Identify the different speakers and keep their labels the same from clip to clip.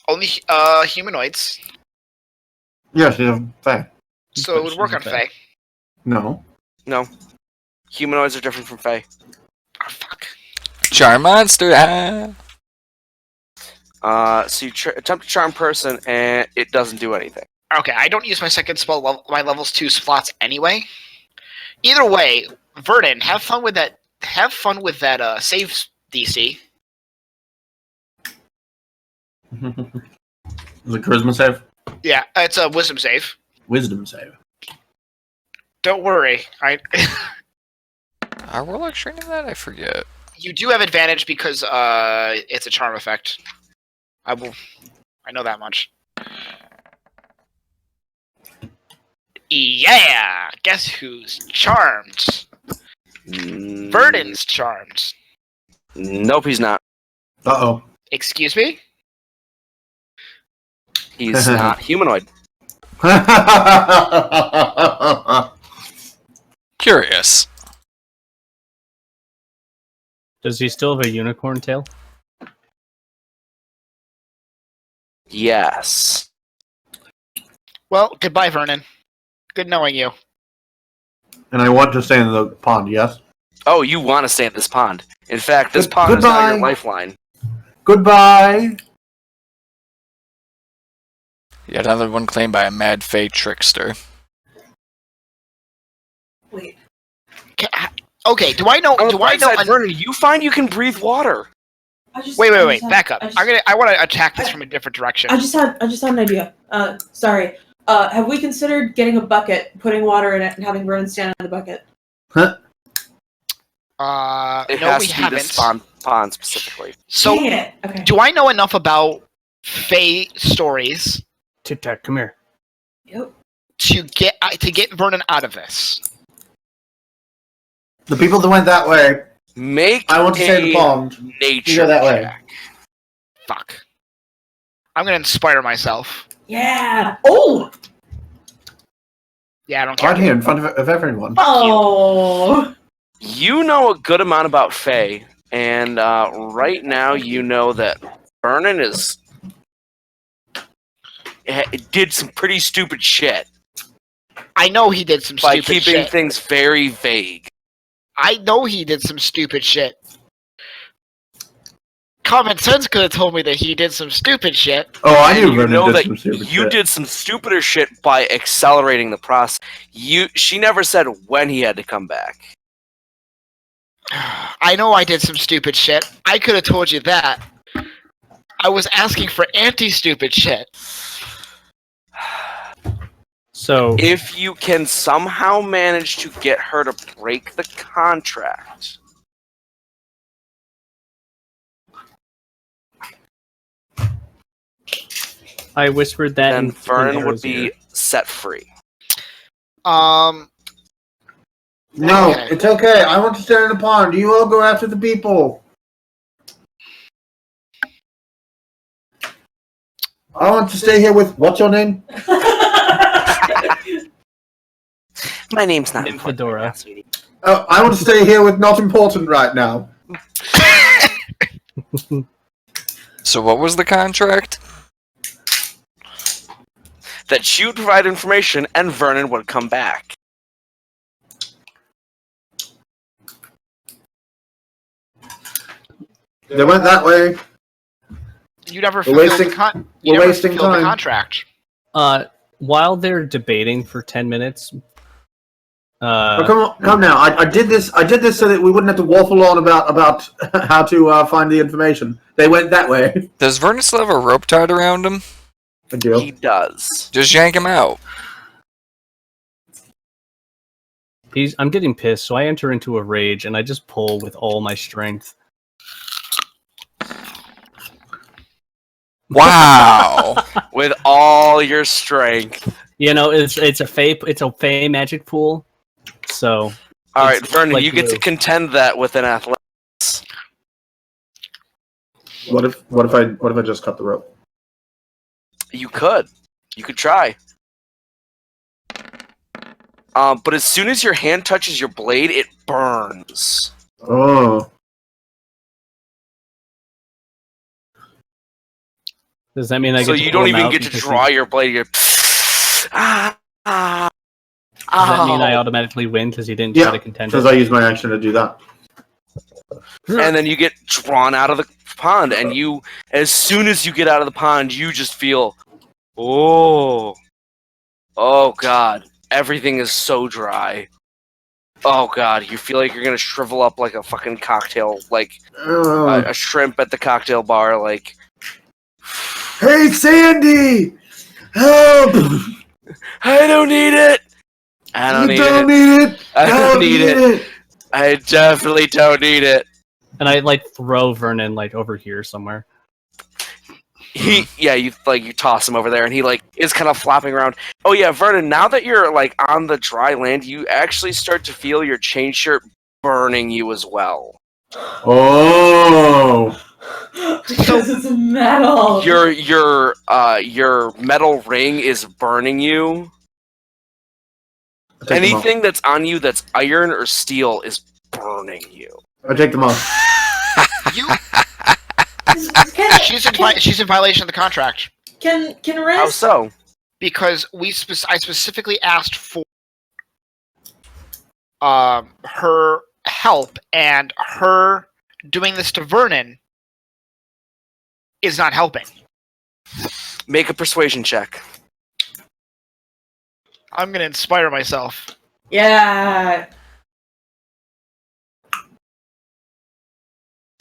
Speaker 1: Only humanoids.
Speaker 2: Yeah, she's a fae.
Speaker 1: So it would work on fae.
Speaker 2: No.
Speaker 3: No. Humanoids are different from fae.
Speaker 1: Oh, fuck.
Speaker 4: Charm monster.
Speaker 3: So you attempt to charm person, and it doesn't do anything.
Speaker 1: Okay, I don't use my second spell, my levels 2 slots anyway. Either way, Vernon, have fun with that. Have fun with that save DC.
Speaker 2: Is it charisma save?
Speaker 1: Yeah, it's a wisdom save.
Speaker 2: Wisdom save.
Speaker 1: Don't worry.
Speaker 4: Are Warlock training that? I forget.
Speaker 1: You do have advantage because it's a charm effect. I know that much. Yeah! Guess who's charmed? Vernon's charmed.
Speaker 3: Nope, he's not.
Speaker 2: Uh-oh.
Speaker 1: Excuse me?
Speaker 3: He's not humanoid.
Speaker 4: Curious.
Speaker 5: Does he still have a unicorn tail?
Speaker 3: Yes.
Speaker 1: Well, goodbye, Vernon. Good knowing you.
Speaker 2: And I want to stay in the pond, yes?
Speaker 3: Oh, you want to stay at this pond. In fact, this pond is now your lifeline.
Speaker 2: Goodbye!
Speaker 4: Yet another one claimed by a mad fey trickster.
Speaker 6: Wait.
Speaker 1: Okay, do I know?
Speaker 3: Vernon, you find you can breathe water.
Speaker 1: Wait. Back up. I want to attack this from a different direction.
Speaker 6: I just had an idea. Sorry. Have we considered getting a bucket, putting water in it, and having Vernon stand in the bucket?
Speaker 2: Huh?
Speaker 3: It
Speaker 1: No,
Speaker 3: has
Speaker 1: we
Speaker 3: to be
Speaker 1: haven't.
Speaker 3: this pond specifically.
Speaker 1: So,
Speaker 6: Dang it. Okay.
Speaker 1: do I know enough about Fae stories
Speaker 5: Tic Tac, come here.
Speaker 6: Yep.
Speaker 1: to get Vernon out of this?
Speaker 2: The people that went that way, I want to stay in the pond.
Speaker 3: Nature
Speaker 2: You go that way.
Speaker 3: check.
Speaker 1: Fuck. I'm gonna inspire myself.
Speaker 6: Yeah. Oh.
Speaker 1: Yeah, I don't care.
Speaker 2: Right here in front of everyone.
Speaker 6: Oh.
Speaker 3: You know a good amount about Fae, and right now you know that Vernon did some pretty stupid shit
Speaker 1: I know he did some
Speaker 3: by
Speaker 1: stupid
Speaker 3: keeping
Speaker 1: shit.
Speaker 3: things very vague.
Speaker 1: I know he did some stupid shit. Common sense could have told me that he did some stupid shit.
Speaker 2: Oh, I knew
Speaker 3: You
Speaker 2: Vernon
Speaker 3: know
Speaker 2: did
Speaker 3: that
Speaker 2: some stupid
Speaker 3: you
Speaker 2: shit.
Speaker 3: did some stupider shit by accelerating the process. She never said when he had to come back.
Speaker 1: I know I did some stupid shit. I could have told you that. I was asking for anti-stupid shit.
Speaker 5: So,
Speaker 3: If you can somehow manage to get her to break the contract,
Speaker 5: I whispered that
Speaker 3: then
Speaker 5: in
Speaker 3: Vernon would
Speaker 5: Arrow's
Speaker 3: be
Speaker 5: ear.
Speaker 3: set free.
Speaker 2: No,
Speaker 1: Okay.
Speaker 2: it's okay. I want to stay in the pond. You all go after the people. I want to stay here with, what's your name?
Speaker 3: My name's not
Speaker 5: Fedora.
Speaker 2: Oh, I want to stay here with not important right now.
Speaker 4: So what was the contract?
Speaker 3: That she would provide information and Vernon would come back.
Speaker 2: They went that way.
Speaker 1: You never
Speaker 2: We're
Speaker 1: fulfilled
Speaker 2: wasting-
Speaker 1: the
Speaker 2: we're wasting time.
Speaker 1: contract.
Speaker 5: While they're debating for 10 minutes,
Speaker 2: Oh, come now. I did this so that we wouldn't have to waffle on about how to find the information. They went that way.
Speaker 4: Does Vernon still have a rope tied around him?
Speaker 2: I do.
Speaker 3: He does.
Speaker 4: Just yank him out.
Speaker 5: I'm getting pissed, so I enter into a rage and I just pull with all my strength.
Speaker 4: Wow.
Speaker 3: With all your strength.
Speaker 5: You know, it's a fey magic pool. So
Speaker 3: Alright,
Speaker 5: it's
Speaker 3: Vernon,
Speaker 5: like
Speaker 3: you get to
Speaker 5: glue.
Speaker 3: contend that with an athletics.
Speaker 2: What if I just cut the rope?
Speaker 3: You could. You could try. But as soon as your hand touches your blade, it burns.
Speaker 2: Oh.
Speaker 5: Does that mean I get
Speaker 3: So
Speaker 5: to
Speaker 3: you
Speaker 5: pull
Speaker 3: don't
Speaker 5: him
Speaker 3: even
Speaker 5: out
Speaker 3: get to
Speaker 5: because
Speaker 3: draw
Speaker 5: he-
Speaker 3: your blade. You're
Speaker 5: Does that mean I automatically win because he didn't try to contend
Speaker 2: because
Speaker 5: it?
Speaker 2: I used my action to do that.
Speaker 3: and then you get drawn out of the pond, and you, as soon as you get out of the pond, you just feel, oh god, everything is so dry. Oh god, you feel like you're gonna shrivel up like a fucking cocktail, like a shrimp at the cocktail bar, like.
Speaker 2: Hey, Sandy! Help!
Speaker 3: I don't need it. I don't need it.
Speaker 2: need it!
Speaker 3: I don't need it. I definitely don't need it.
Speaker 5: And I like throw Vernon like over here somewhere.
Speaker 3: You toss him over there, and he like is kind of flopping around. Oh yeah, Vernon. Now that you're like on the dry land, you actually start to feel your chain shirt burning you as well.
Speaker 2: Oh!
Speaker 6: Because it's metal.
Speaker 3: Your metal ring is burning you. Anything that's on you that's iron or steel is burning you.
Speaker 2: I take them off.
Speaker 1: She's in violation of the contract
Speaker 6: Can Riz?
Speaker 3: How so?
Speaker 1: because I specifically asked for her help, and her doing this to Vernon is not helping.
Speaker 3: Make a persuasion check.
Speaker 1: I'm gonna inspire myself.
Speaker 6: Yeah.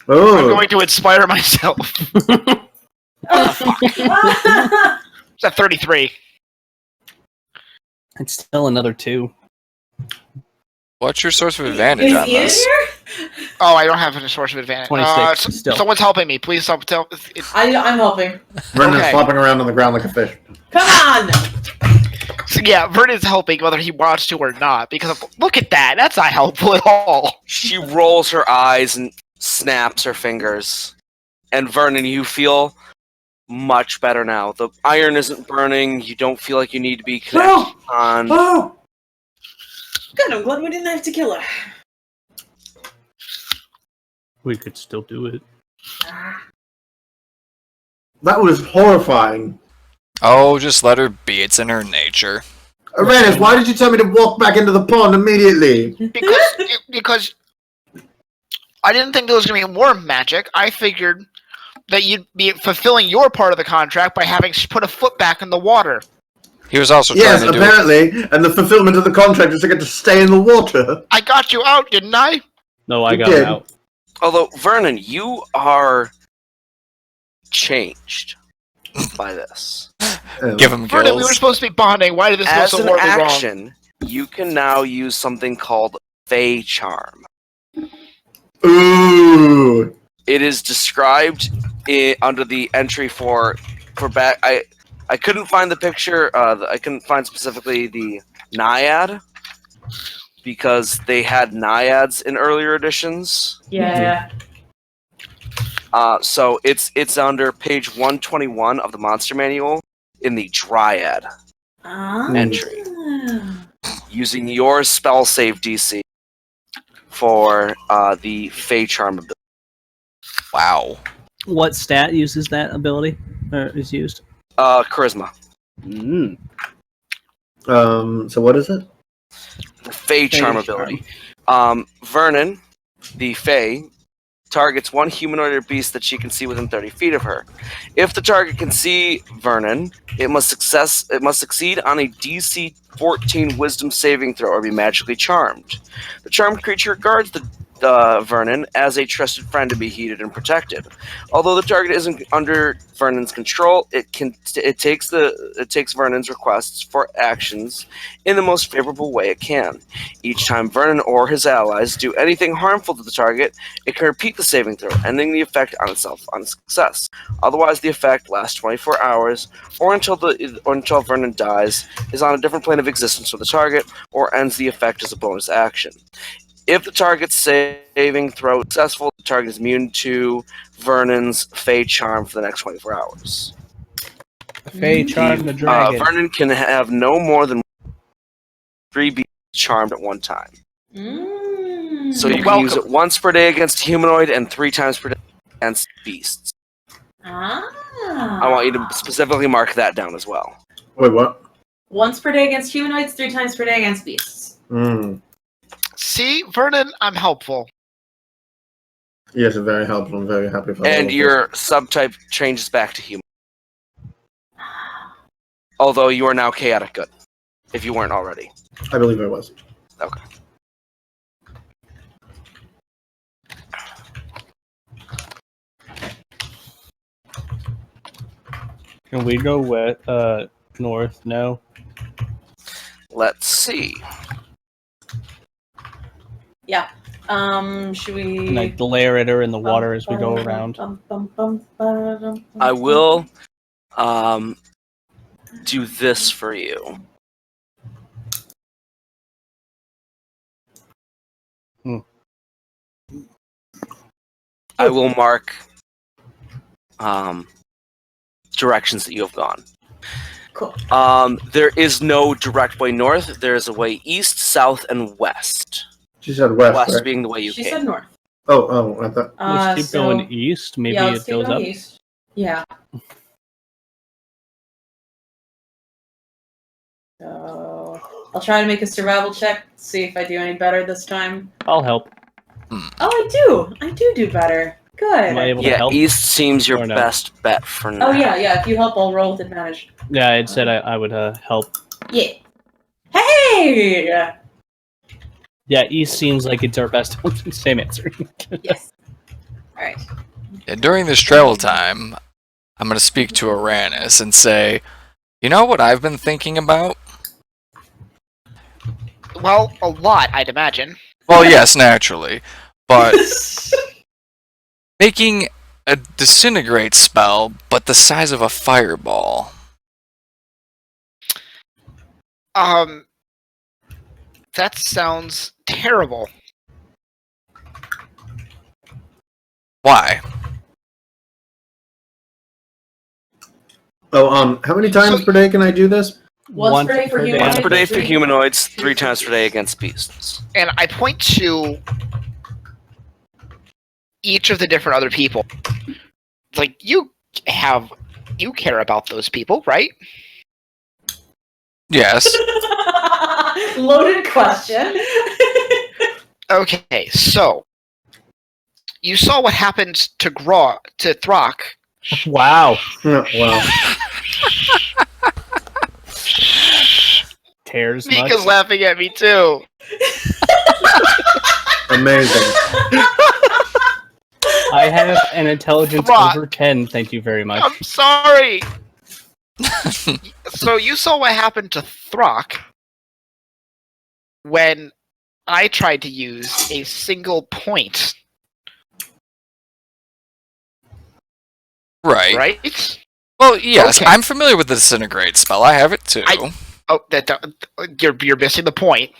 Speaker 2: Oh!
Speaker 1: I'm going to inspire myself. It's at 33.
Speaker 5: It's still another 2.
Speaker 4: What's your source of advantage
Speaker 6: Is
Speaker 4: on
Speaker 6: he in
Speaker 4: this?
Speaker 6: here?
Speaker 1: Oh, I don't have a source of advantage.
Speaker 5: 26, still.
Speaker 1: Someone's helping me. Please help.
Speaker 6: I'm helping.
Speaker 2: Vernon's
Speaker 1: Okay.
Speaker 2: flopping around on the ground like a fish.
Speaker 6: Come on!
Speaker 1: So yeah, Vernon's helping whether he wants to or not. Because look at that. That's not helpful at all.
Speaker 3: She rolls her eyes and snaps her fingers. And Vernon, you feel much better now. The iron isn't burning. You don't feel like you need to be connected on.
Speaker 2: Oh!
Speaker 6: Good, I'm glad we didn't have to kill her.
Speaker 5: We could still do it.
Speaker 2: That was horrifying.
Speaker 4: Oh, just let her be. It's in her nature.
Speaker 2: Arranis, why did you tell me to walk back into the pond immediately?
Speaker 1: Because I didn't think there was going to be more magic. I figured that you'd be fulfilling your part of the contract by having put a foot back in the water.
Speaker 4: He was also
Speaker 2: Yes,
Speaker 4: trying to do
Speaker 2: apparently, and the fulfillment of the contract is to get to stay in the water.
Speaker 1: I got you out, didn't I?
Speaker 5: No, I
Speaker 2: You
Speaker 5: got
Speaker 2: did.
Speaker 5: out.
Speaker 3: Although, Vernon, you are changed by this.
Speaker 4: Give him
Speaker 1: Vernon, we were
Speaker 4: gills.
Speaker 1: supposed to be bonding. Why did this go
Speaker 3: As
Speaker 1: so
Speaker 3: an
Speaker 1: horribly wrong?
Speaker 3: action, you can now use something called Fey Charm.
Speaker 2: Ooh.
Speaker 3: It is described under the entry for back. I couldn't find the picture. I couldn't find specifically the Naiad because they had Naiads in earlier editions.
Speaker 6: Yeah.
Speaker 3: So it's under page 121 of the Monster Manual in the Dryad entry, using your spell save DC for the Fey Charm ability.
Speaker 4: Wow.
Speaker 5: What stat uses that ability? Is used?
Speaker 3: Charisma.
Speaker 2: So what is it?
Speaker 3: The Fey Charm ability. Vernon, the Fey, targets one humanoid or beast that she can see within 30 feet of her. If the target can see Vernon, it must succeed on a DC 14 Wisdom saving throw or be magically charmed. The charmed creature regards the Vernon as a trusted friend to be heeded and protected. Although the target isn't under Vernon's control, it takes Vernon's requests for actions in the most favorable way it can. Each time Vernon or his allies do anything harmful to the target, it can repeat the saving throw, ending the effect on itself on success. Otherwise, the effect lasts 24 hours, or until Vernon dies, is on a different plane of existence for the target, or ends the effect as a bonus action. If the target's saving throw is successful, the target is immune to Vernon's Fey Charm for the next 24 hours.
Speaker 5: Fey charm the dragon.
Speaker 3: Vernon can have no more than 3 beasts charmed at one time. So you can use it once per day against humanoid and 3 times per day against beasts. I'm I want you to specifically mark that down as well.
Speaker 2: Wait, what?
Speaker 6: Once per day against humanoids, 3 times per day against beasts.
Speaker 1: See, Vernon, I'm helpful.
Speaker 2: Yes, it's very helpful. I'm very happy for all
Speaker 3: And
Speaker 2: of
Speaker 3: your subtype changes back to human. Although you are now chaotic good, if you weren't already.
Speaker 2: this. I believe I was.
Speaker 3: Okay.
Speaker 5: Can we go north? No.
Speaker 3: Let's see.
Speaker 6: Yeah. Should we?
Speaker 5: Can I glare at her in the water as we go around?
Speaker 3: I will do this for you. I will mark directions that you have gone.
Speaker 6: Cool.
Speaker 3: There is no direct way north. There is a way east, south, and west.
Speaker 2: She said west,
Speaker 3: West
Speaker 2: right?
Speaker 3: being the way you
Speaker 6: She
Speaker 3: came.
Speaker 6: said north.
Speaker 2: Oh, I thought.
Speaker 5: Let's keep going east. Maybe
Speaker 6: yeah,
Speaker 5: it
Speaker 6: let's keep
Speaker 5: goes
Speaker 6: going
Speaker 5: up.
Speaker 6: east. Yeah. So I'll try to make a survival check. See if I do any better this time.
Speaker 5: I'll help.
Speaker 6: Oh, I do. I do better. Good.
Speaker 5: Am I able to
Speaker 3: Yeah,
Speaker 5: help?
Speaker 3: east seems your
Speaker 5: Or no?
Speaker 3: best bet for now.
Speaker 6: Oh yeah. If you help, I'll roll with advantage.
Speaker 5: Yeah, I said I would help.
Speaker 6: Yeah. Hey.
Speaker 5: Yeah, east seems like it's our best. Same answer.
Speaker 6: Yes. All right.
Speaker 4: And during this travel time, I'm going to speak to Arranis and say, you know what I've been thinking about?
Speaker 1: Well, a lot, I'd imagine.
Speaker 4: Well, yes, naturally. But making a disintegrate spell, but the size of a fireball.
Speaker 1: That sounds terrible.
Speaker 4: Why?
Speaker 2: Oh, how many times per day can I do this?
Speaker 6: Once per day for humanoids.
Speaker 3: Once per day for humanoids, 3 times per day against beasts.
Speaker 1: And I point to each of the different other people. Like, you care about those people, right?
Speaker 4: Yes.
Speaker 6: Loaded question.
Speaker 1: Okay, so you saw what happened to Throkk.
Speaker 5: Wow.
Speaker 2: Wow.
Speaker 5: Tears
Speaker 1: Mika's
Speaker 5: much.
Speaker 1: laughing at me too.
Speaker 2: Amazing.
Speaker 5: I have an intelligence
Speaker 1: Throkk.
Speaker 5: over 10. Thank you very much.
Speaker 1: I'm sorry. So you saw what happened to Throkk when I tried to use a single point, right?
Speaker 4: Well, yes,
Speaker 1: Okay.
Speaker 4: I'm familiar with the disintegrate spell. I have it too.
Speaker 1: Oh, you're missing the point.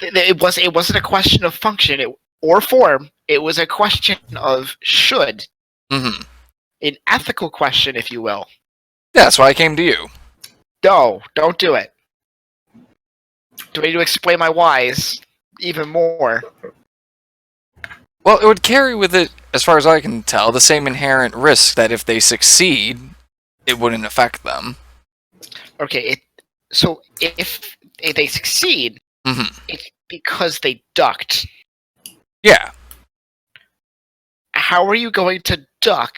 Speaker 1: It wasn't a question of function or form. It was a question of should.
Speaker 4: Mm-hmm.
Speaker 1: An ethical question, if you will.
Speaker 4: Yeah, that's why I came to you.
Speaker 1: No, don't do it. Do I need to explain my whys even more?
Speaker 4: Well, it would carry with it, as far as I can tell, the same inherent risk that if they succeed, it wouldn't affect them.
Speaker 1: Okay, so if they succeed,
Speaker 4: Mm-hmm.
Speaker 1: it's because they ducked.
Speaker 4: Yeah.
Speaker 1: How are you going to duck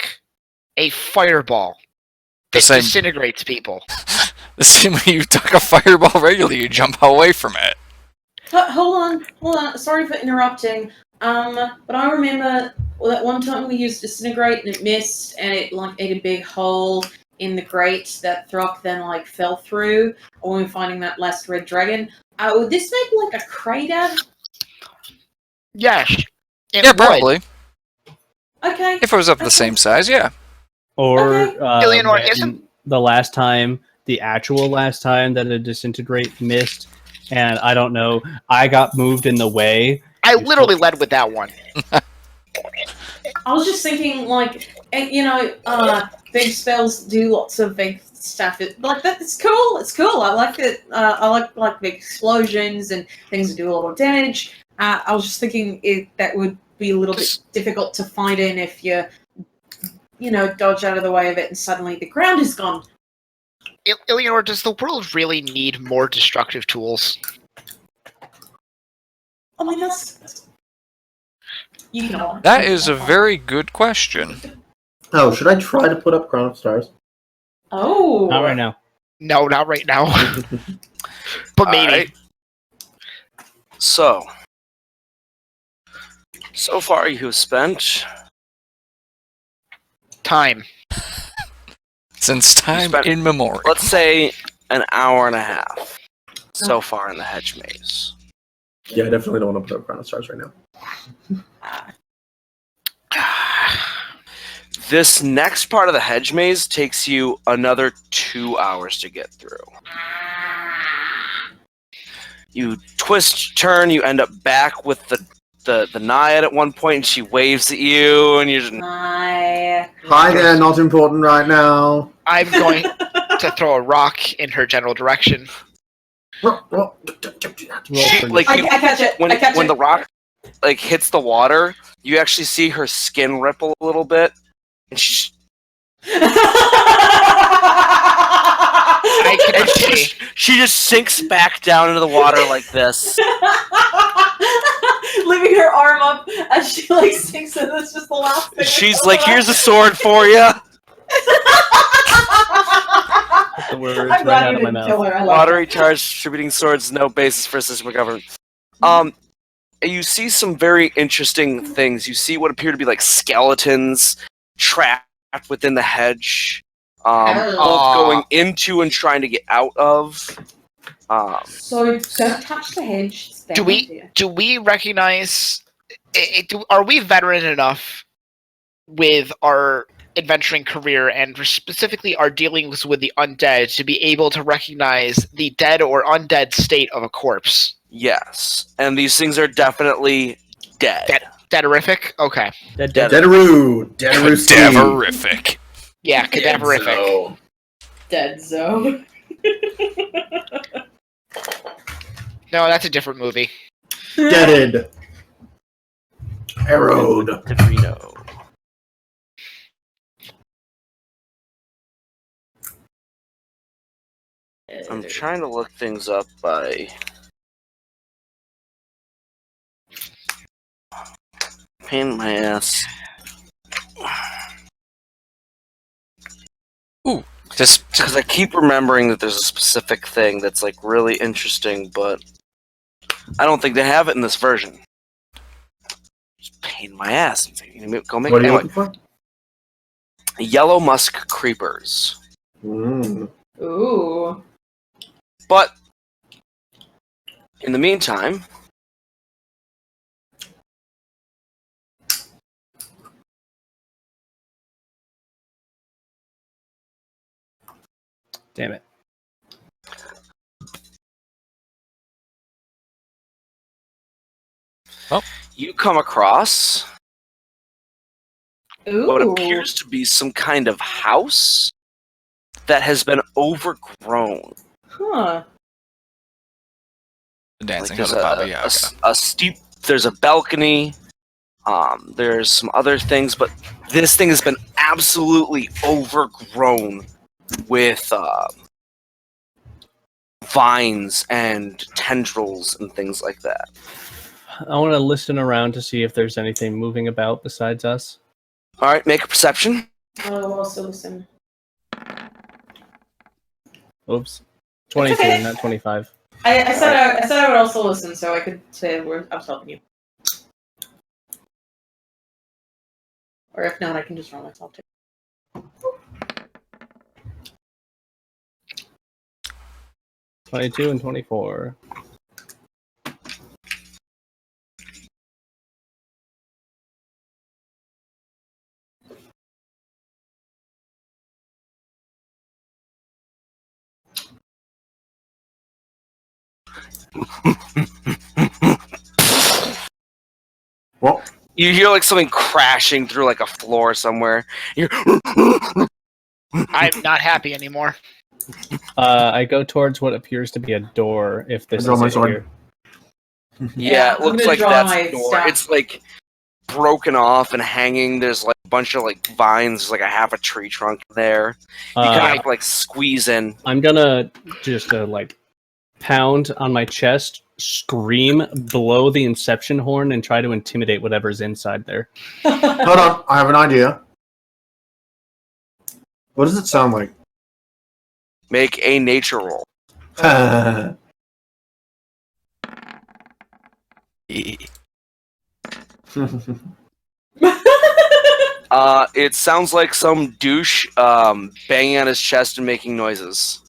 Speaker 1: a fireball
Speaker 4: The
Speaker 1: that
Speaker 4: same-
Speaker 1: disintegrates people?
Speaker 4: The same way you duck a fireball regularly, you jump away from it.
Speaker 6: Hold on. Sorry for interrupting. But I remember that one time we used disintegrate and it missed, and it ate a big hole in the grate that Throkk then fell through. Or we were finding that last red dragon. Would this make a crater?
Speaker 1: Yes. It
Speaker 4: Yeah,
Speaker 1: would.
Speaker 4: probably.
Speaker 6: Okay.
Speaker 4: If it was up the same size, yeah.
Speaker 5: Or
Speaker 6: Okay.
Speaker 1: Illianor,
Speaker 5: when
Speaker 1: isn't-
Speaker 5: the actual last time that a disintegrate missed, and I don't know, I got moved in the way.
Speaker 1: I literally led with that one.
Speaker 6: I was just thinking, big spells do lots of big stuff. It's cool. It's cool. I like it. I like big explosions and things that do a lot of damage. I was just thinking that would be a little bit difficult to fight in if you dodge out of the way of it, and suddenly the ground is gone.
Speaker 1: Illianor, does the world really need more destructive tools?
Speaker 6: I mean, that's you can all.
Speaker 4: That is a very good question.
Speaker 2: Oh, should I try to put up Crown of Stars?
Speaker 6: Oh,
Speaker 5: Not right now.
Speaker 1: No, not right now. But maybe.
Speaker 3: Alright. So far you have spent
Speaker 1: Time.
Speaker 4: Since time
Speaker 3: spent-
Speaker 4: immemorial.
Speaker 3: let's say an hour and a half so far in the hedge maze.
Speaker 2: Yeah, I definitely don't want to put up Crown of Stars right now.
Speaker 3: This next part of the hedge maze takes you another 2 hours to get through. You twist, turn, you end up back with the Naiad at one point, and she waves at you, and you're just...
Speaker 6: Hi.
Speaker 2: Hi there, not important right now.
Speaker 1: I'm going to throw a rock in her general direction.
Speaker 5: Roll
Speaker 3: She,
Speaker 5: for
Speaker 3: like,
Speaker 6: I
Speaker 3: you-
Speaker 6: catch it.
Speaker 3: when
Speaker 6: I catch
Speaker 3: when
Speaker 6: it.
Speaker 3: the rock hits the water, you actually see her skin ripple a little bit, and
Speaker 1: I can see.
Speaker 3: she just sinks back down into the water like this.
Speaker 6: Leaving her arm up as she sinks in. That's just the last thing.
Speaker 3: She's like, "Here's a sword for you."
Speaker 5: the words
Speaker 6: I'm
Speaker 5: right
Speaker 6: glad
Speaker 5: out
Speaker 6: you
Speaker 5: of my
Speaker 6: didn't
Speaker 5: mouth.
Speaker 6: kill her. I like
Speaker 3: Lottery charge distributing swords, no basis for system of government. You see some very interesting things. You see what appear to be like skeletons trapped within the hedge, both going into and trying to get out of.
Speaker 6: So don't touch the hedge. It's
Speaker 1: Do we-
Speaker 6: there.
Speaker 1: Do we recognize... Are we veteran enough with our adventuring career and specifically our dealings with the undead to be able to recognize the dead or undead state of a corpse?
Speaker 3: Yes, and these things are definitely dead.
Speaker 1: Deaderific? Okay.
Speaker 2: Deadaroo. Deadaroo Steve.
Speaker 4: Cadaverific.
Speaker 1: Yeah, cadaverific.
Speaker 2: So,
Speaker 6: Dead zone.
Speaker 1: No, that's a different movie.
Speaker 2: Deaded. Arrowed.
Speaker 3: Cadrino. I'm trying to look things up by pain in my ass.
Speaker 4: Just
Speaker 3: Because I keep remembering that there's a specific thing that's really interesting, but I don't think they have it in this version. Just pain in my ass. Go make
Speaker 2: What are you
Speaker 3: anyway.
Speaker 2: looking for?
Speaker 3: Yellow musk creepers.
Speaker 6: Ooh.
Speaker 3: But in the meantime,
Speaker 5: Damn it.
Speaker 3: you come across
Speaker 6: Ooh.
Speaker 3: what appears to be some kind of house that has been overgrown.
Speaker 6: Huh.
Speaker 4: the dancing
Speaker 3: There's
Speaker 4: of the Baba Yaga.
Speaker 3: a steep. There's a balcony. There's some other things, but this thing has been absolutely overgrown with vines and tendrils and things like that.
Speaker 5: I want to listen around to see if there's anything moving about besides us.
Speaker 3: All right, make a perception.
Speaker 6: I'll also listen.
Speaker 5: Oops. 22,
Speaker 6: okay.
Speaker 5: not 25.
Speaker 6: I said I would also listen, so I could say I was helping you. Or if not, I can just roll myself too.
Speaker 5: 22 and 24.
Speaker 2: What?
Speaker 3: You hear something crashing through a floor somewhere. You're
Speaker 1: I'm not happy anymore.
Speaker 5: I go towards what appears to be a door, if this
Speaker 2: I draw
Speaker 5: is
Speaker 2: my
Speaker 5: it
Speaker 2: sword.
Speaker 5: here.
Speaker 3: yeah, it
Speaker 6: I'm
Speaker 3: looks
Speaker 6: gonna
Speaker 3: like
Speaker 6: draw
Speaker 3: that's
Speaker 6: my
Speaker 3: the door.
Speaker 6: staff.
Speaker 3: It's broken off and hanging. There's like a bunch of like vines, like a half a tree trunk there. You kind of have to like squeeze in.
Speaker 5: I'm gonna just like pound on my chest, scream, blow the Inception horn, and try to intimidate whatever's inside there.
Speaker 2: Hold on, I have an idea. What does it sound like?
Speaker 3: Make a nature roll. It sounds like some douche banging on his chest and making noises.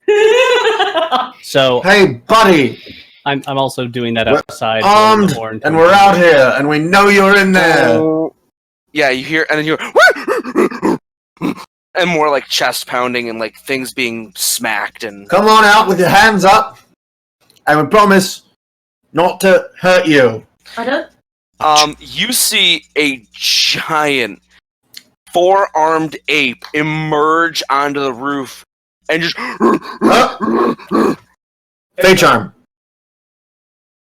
Speaker 5: So
Speaker 2: Hey, buddy!
Speaker 5: I'm also doing that outside.
Speaker 2: Armed,
Speaker 5: the horn
Speaker 2: and we're out here, and we know you're in there!
Speaker 3: Yeah, you hear, and then you hear, and more like chest pounding and like things being smacked and...
Speaker 2: Come on out with your hands up, and we promise not to hurt you.
Speaker 6: I don't.
Speaker 3: You see a giant 4-armed ape emerge onto the roof and just...
Speaker 2: Fey charm.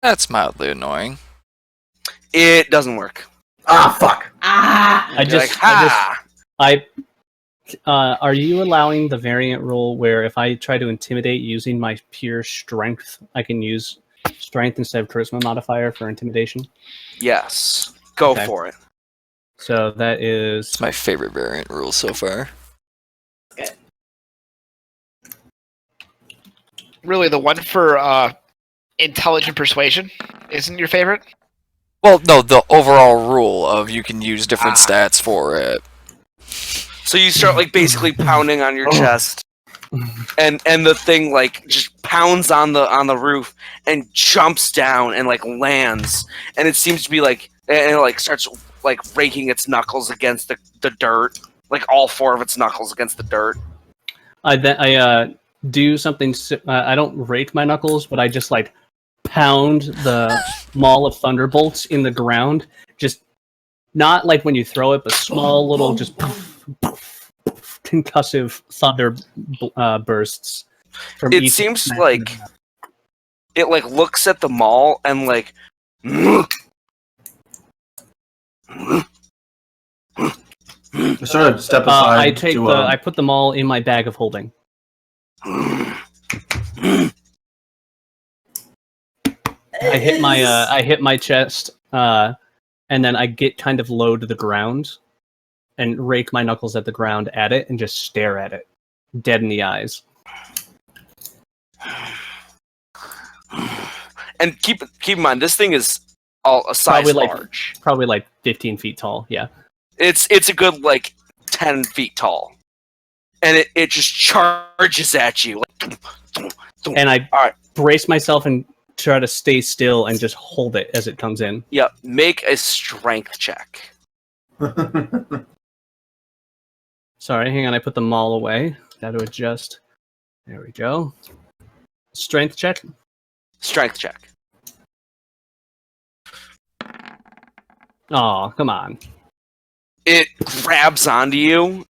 Speaker 4: That's mildly annoying.
Speaker 3: It doesn't work.
Speaker 2: Ah, fuck.
Speaker 5: Are you allowing the variant rule where if I try to intimidate using my pure strength, I can use strength instead of charisma modifier for intimidation?
Speaker 3: Yes. Go for it.
Speaker 5: So that is...
Speaker 4: It's my favorite variant rule so far.
Speaker 1: Really, the one for intelligent persuasion isn't your favorite?
Speaker 4: Well, no, the overall rule of you can use different stats for it.
Speaker 3: So you start like basically pounding on your chest, and the thing like just pounds on the roof and jumps down and like lands, and it seems to be like, and it like starts like raking its knuckles against the dirt, like all 4 of its knuckles against the dirt.
Speaker 5: I do something. I don't rake my knuckles, but I just like pound the maul of thunderbolts in the ground. Just not like when you throw it, but small little just concussive thunder bursts. From
Speaker 3: It seems like it like looks at the maul and like.
Speaker 2: Sort of step aside.
Speaker 5: I put them all in my bag of holding. I hit my chest, and then I get kind of low to the ground, and rake my knuckles at the ground at it, and just stare at it, dead in the eyes.
Speaker 3: And keep in mind, this thing is all a size large.
Speaker 5: Probably like 15 feet tall. Yeah.
Speaker 3: It's a good like 10 feet tall, and it just charges at you.
Speaker 5: And I brace myself and try to stay still and just hold it as it comes in.
Speaker 3: Yeah, make a strength check.
Speaker 5: Sorry, hang on. I put the maul away. Got to adjust. There we go. Strength check.
Speaker 3: Strength check.
Speaker 5: Oh, come on.
Speaker 3: It grabs onto you,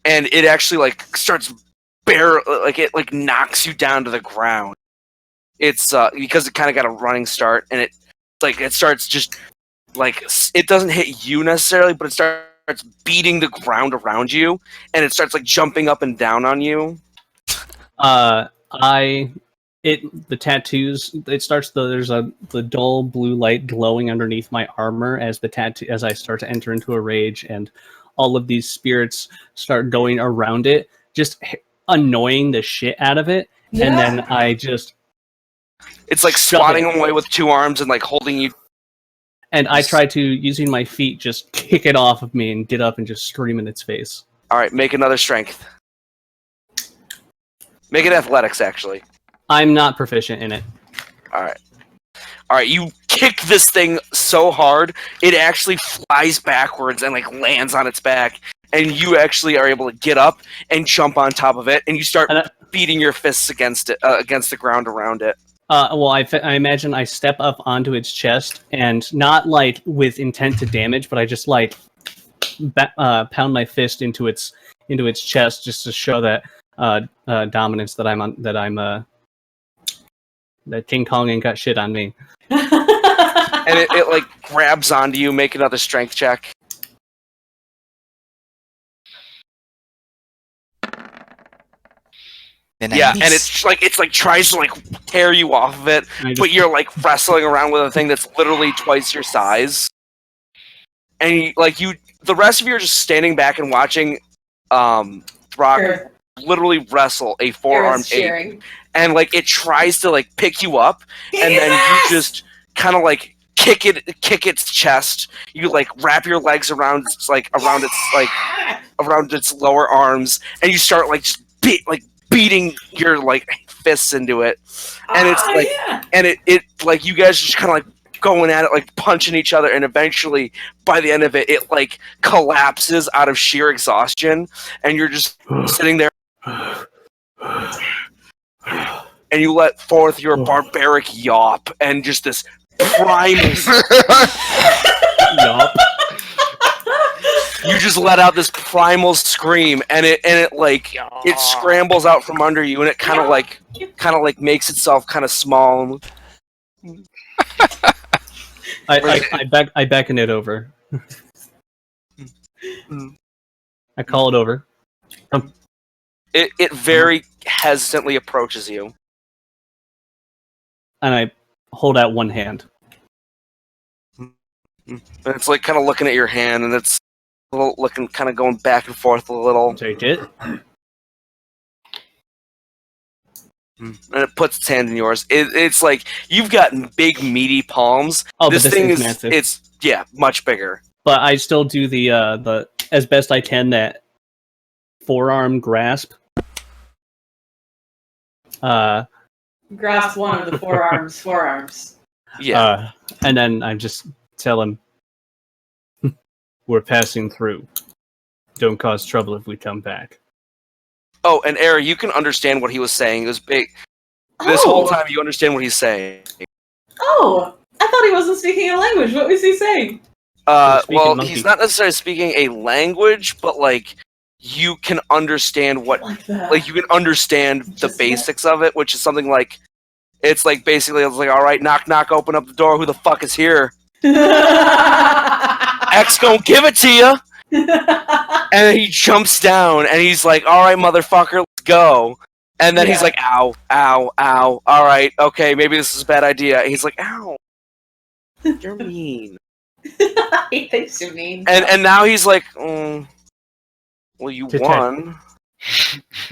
Speaker 3: and it actually like starts it like knocks you down to the ground. It's because it kind of got a running start, and it starts just like, it doesn't hit you necessarily, but it starts beating the ground around you, and it starts like jumping up and down on you.
Speaker 5: The tattoos. It starts there's the dull blue light glowing underneath my armor as I start to enter into a rage, and all of these spirits start going around it, just annoying the shit out of it, and then I just.
Speaker 3: It's like swatting him away with 2 arms and like holding you.
Speaker 5: And I try to, using my feet, just kick it off of me and get up and just scream in its face.
Speaker 3: All right, make another strength. Make it athletics, actually.
Speaker 5: I'm not proficient in it.
Speaker 3: All right. You kick this thing so hard, it actually flies backwards and like lands on its back, and you actually are able to get up and jump on top of it, and you start beating your fists against it, against the ground around it.
Speaker 5: Well, I imagine I step up onto its chest, and not like with intent to damage, but I just like pound my fist into its chest just to show that dominance that King Kong ain't got shit on me.
Speaker 3: And and it like grabs onto you. Make another strength check. Yeah, and it's like tries to like tear you off of it, but you're like wrestling around with a thing that's literally twice your size, and the rest of you are just standing back and watching Throkk literally wrestle a four-armed ape, and like it tries to like pick you up, and then you just kind of like kick its chest. You like wrap your legs around its lower arms, and you start like just beating your like fists into it, and it's like and it like you guys just kind of like going at it, like punching each other, and eventually by the end of it like collapses out of sheer exhaustion, and you're just sitting there and you let forth your barbaric yawp, and just this primal
Speaker 5: Yup.
Speaker 3: you just let out this primal scream, and it like it scrambles out from under you, and it kind of like makes itself kind of small.
Speaker 5: I beckon it over. I call it over.
Speaker 3: It very hesitantly approaches you,
Speaker 5: And I hold out one hand.
Speaker 3: and it's like kind of looking at your hand, and it's a little looking, kind of going back and forth a little.
Speaker 5: Take it.
Speaker 3: And it puts its hand in yours. It's like you've got big meaty palms.
Speaker 5: Oh,
Speaker 3: this
Speaker 5: but
Speaker 3: thing is
Speaker 5: massive.
Speaker 3: It's much bigger.
Speaker 5: But I still do the as best I can that forearm grasp.
Speaker 6: Grasp one of the forearms.
Speaker 3: Yeah.
Speaker 5: And then I just tell him, we're passing through. Don't cause trouble if we come back.
Speaker 3: Oh, and Aera, you can understand what he was saying. It was big. This whole time, you understand what he's saying.
Speaker 6: Oh, I thought he wasn't speaking a language. What was he saying?
Speaker 3: Well,
Speaker 5: monkey.
Speaker 3: he's not necessarily speaking a language, but like you can understand what, like you can understand the basics of it, which is something like it's like basically it's like, all right, knock knock, open up the door. Who the fuck is here? X gonna give it to you. And then he jumps down, and he's like, all right, motherfucker, let's go. And then he's like, ow, ow, ow. All right, okay, maybe this is a bad idea. And he's like, ow, you're mean.
Speaker 6: He thinks you're mean.
Speaker 3: And now he's like, well, you won.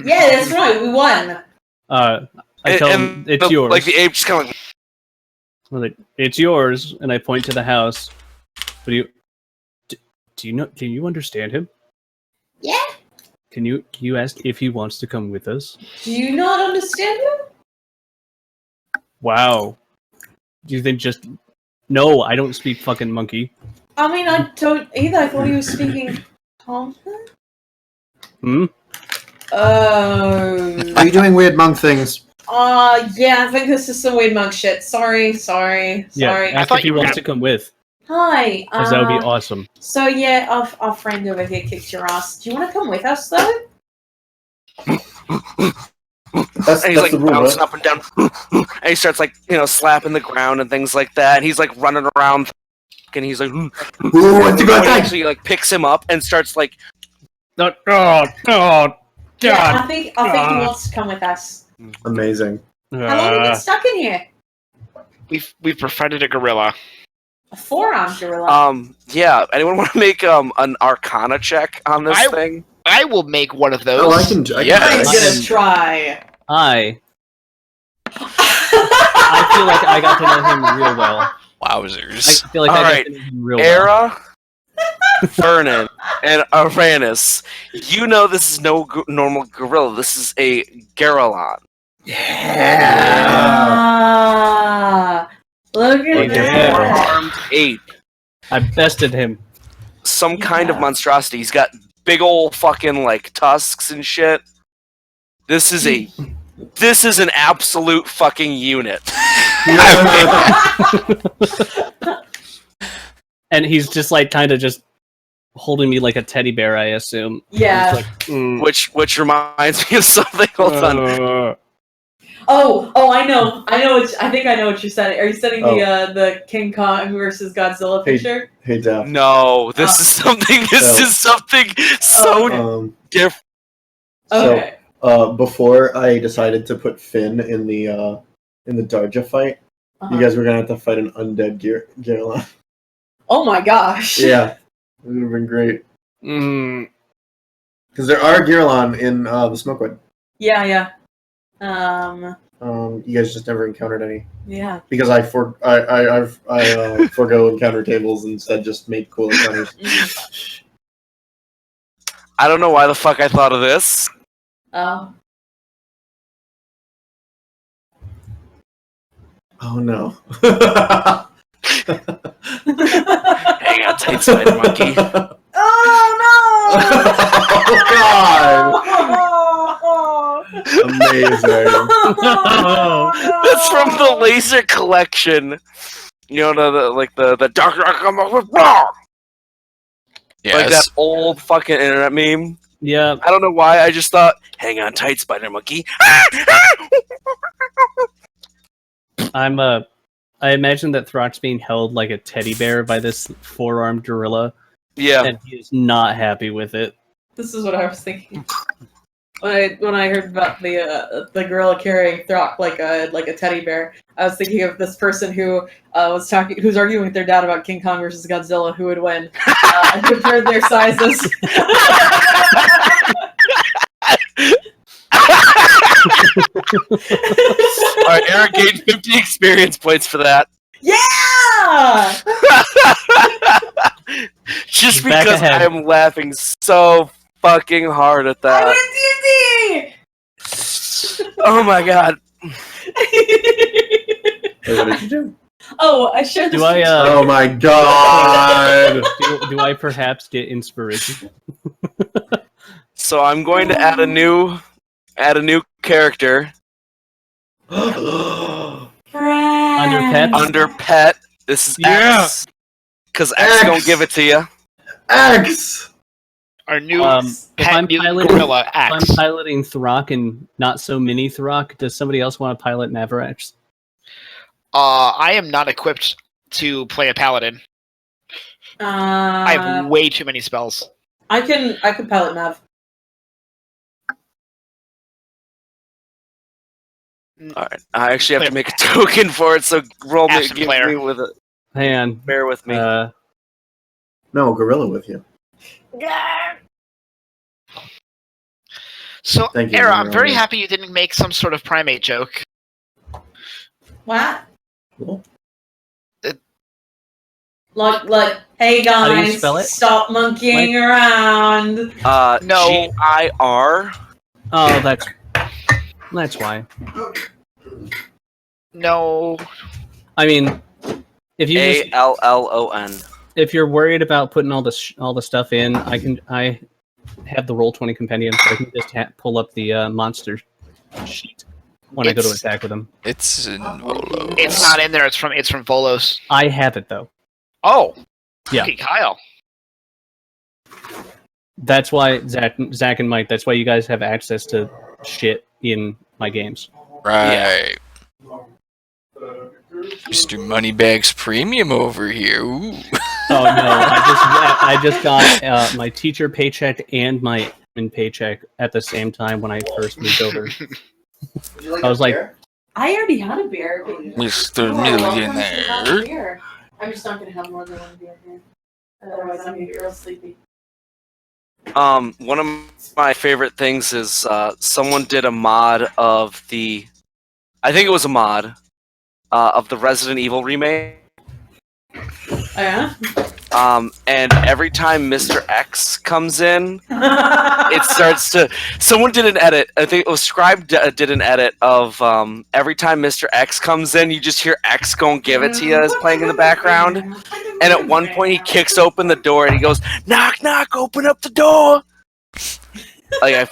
Speaker 6: Yeah, that's right, we won.
Speaker 5: I tell him, it's yours.
Speaker 3: Like the ape just kind of
Speaker 5: Like, it's yours, and I point to the house. But do you know? Can you understand him?
Speaker 6: Yeah.
Speaker 5: Can you ask if he wants to come with us?
Speaker 6: Do you not understand him?
Speaker 5: Wow. Do you think just... No, I don't speak fucking monkey.
Speaker 6: I mean, I don't either. I thought he was speaking Tongan.
Speaker 5: Hmm?
Speaker 2: Are you doing weird monk things?
Speaker 6: Yeah, I think this is some weird monk shit. Sorry.
Speaker 5: Yeah, ask if he wants to come with.
Speaker 6: Hi.
Speaker 5: Because that would be awesome.
Speaker 6: So yeah, our friend over here kicked your ass. Do you want to come with us, though?
Speaker 2: That's
Speaker 3: and he's like
Speaker 2: the rule,
Speaker 3: bouncing
Speaker 2: right?
Speaker 3: up and down, and he starts like slapping the ground and things like that. And he's like running around, and he's like,
Speaker 2: Ooh, what's he got?
Speaker 3: actually like picks him up and starts like,
Speaker 5: Oh, God.
Speaker 6: Yeah, I think he wants to come with us.
Speaker 2: Amazing.
Speaker 6: How long have you been stuck in here?
Speaker 1: We've befriended a gorilla.
Speaker 6: A forearm gorilla.
Speaker 3: yeah. Anyone want to make an Arcana check on this thing?
Speaker 1: I will make one of those.
Speaker 2: Oh, I can
Speaker 6: I'm gonna try.
Speaker 5: I feel like I got to know him real well.
Speaker 4: Wowzers.
Speaker 5: I feel like
Speaker 3: All
Speaker 5: I
Speaker 3: right.
Speaker 5: got to know him real well.
Speaker 3: Aera, Vernon, and Arranis, you know this is no normal gorilla. This is a Garrelon.
Speaker 6: Look at
Speaker 3: Like a
Speaker 6: that.
Speaker 3: four-armed ape.
Speaker 5: I bested him.
Speaker 3: Some kind of monstrosity. He's got big old fucking like tusks and shit. This is an absolute fucking unit.
Speaker 5: And he's just like kind of just holding me like a teddy bear, I assume.
Speaker 6: Yeah.
Speaker 5: He's like,
Speaker 3: Which reminds me of something. Hold on.
Speaker 6: Oh, I know. I think I know what you're setting. Are you setting the King Kong versus Godzilla picture?
Speaker 2: Hey, Daph.
Speaker 3: No, this is something. This is something so different.
Speaker 6: Okay.
Speaker 7: So, before I decided to put Finn in the Darja fight, you guys were gonna have to fight an undead Girlan.
Speaker 6: Oh my gosh.
Speaker 7: Yeah, it would have been great.
Speaker 3: Mm.
Speaker 7: Because there are Girlan in the Smokewood.
Speaker 6: Yeah.
Speaker 7: You guys just never encountered any.
Speaker 6: Yeah.
Speaker 7: Because I forgo encounter tables and instead just made cool encounters.
Speaker 3: I don't know why the fuck I thought of this.
Speaker 6: Oh.
Speaker 7: Oh no.
Speaker 3: Hang on tight, spider monkey.
Speaker 6: Oh
Speaker 7: Oh god! Amazing.
Speaker 3: That's from the Laser Collection. You know, the Doctor come up with
Speaker 4: Yes.
Speaker 3: like that old fucking internet meme.
Speaker 5: Yeah.
Speaker 3: I don't know why. I just thought, hang on tight, spider monkey.
Speaker 5: I imagine that Throck's being held like a teddy bear by this 4-armed gorilla,
Speaker 3: Yeah.
Speaker 5: and he is not happy with it.
Speaker 6: This is what I was thinking when I heard about the gorilla carrying Throkk like a teddy bear. I was thinking of this person who's arguing with their dad about King Kong versus Godzilla, who would win, and compared their sizes.
Speaker 3: Alright, Eric gained 50 experience points for that.
Speaker 6: Yeah!
Speaker 3: Just
Speaker 5: Back
Speaker 3: because
Speaker 5: ahead.
Speaker 3: I am laughing so fucking hard at
Speaker 6: I
Speaker 3: that.
Speaker 6: win
Speaker 3: Oh my god.
Speaker 7: Hey, what did you do?
Speaker 6: Oh, I shared this.
Speaker 7: Oh my god!
Speaker 5: Do I perhaps get inspiration?
Speaker 3: So I'm going to add a new character
Speaker 5: Under pets?
Speaker 3: under pet. This is
Speaker 5: Yeah.
Speaker 3: X. Because X don't give it to you.
Speaker 7: X!
Speaker 1: Our new
Speaker 5: If
Speaker 1: pet
Speaker 5: I'm
Speaker 1: mutant
Speaker 5: piloting,
Speaker 1: gorilla
Speaker 5: if I'm
Speaker 1: X.
Speaker 5: piloting Throkk and not so mini Throkk, does somebody else want to pilot Mavarax?
Speaker 1: I am not equipped to play a paladin. I have way too many spells.
Speaker 6: I can pilot Mav.
Speaker 3: Alright, I actually have to make a token for it, so roll me,
Speaker 1: Absent
Speaker 3: give
Speaker 1: player.
Speaker 3: me with it.
Speaker 5: Hang on.
Speaker 3: Bear with me.
Speaker 7: No, gorilla with you.
Speaker 1: So,
Speaker 7: Thank you,
Speaker 1: Aera, I'm very
Speaker 7: Roman.
Speaker 1: happy you didn't make some sort of primate joke.
Speaker 6: What?
Speaker 7: Cool.
Speaker 6: Like, hey
Speaker 5: How do you
Speaker 6: guys,
Speaker 5: spell it?
Speaker 6: stop monkeying around.
Speaker 1: No.
Speaker 3: G-I-R.
Speaker 5: Oh, that's why.
Speaker 1: No.
Speaker 5: I mean, if you just,
Speaker 3: A-L-L-O-N.
Speaker 5: if you're worried about putting all the stuff in, I have the Roll20 compendium, so I can just pull up the monster sheet when I go to attack with them.
Speaker 4: It's in Volo.
Speaker 1: It's not in there. It's from Volos.
Speaker 5: I have it though.
Speaker 1: Oh.
Speaker 5: Yeah.
Speaker 1: Okay, Kyle.
Speaker 5: That's why Zach and Mike. That's why you guys have access to shit in my games.
Speaker 4: Right. Mr. Moneybags Premium over here. Ooh.
Speaker 5: Oh no! I just got my teacher paycheck and my admin paycheck at the same time when I first moved over. I was like,
Speaker 6: I already had a beer.
Speaker 4: Mr. Millionaire.
Speaker 6: I'm just not gonna have more than one beer here. Otherwise, I'm gonna get real sleepy.
Speaker 3: One of my favorite things is someone did a mod of the... I think it was a mod of the Resident Evil remake.
Speaker 6: Oh, yeah?
Speaker 3: And every time Mr. X comes in, it starts to... Someone did an edit. I think it was Scribe did an edit of every time Mr. X comes in, you just hear X gon' give it to you as playing in the background. And at one point, he kicks open the door and he goes, "Knock, knock, open up the door!" Like,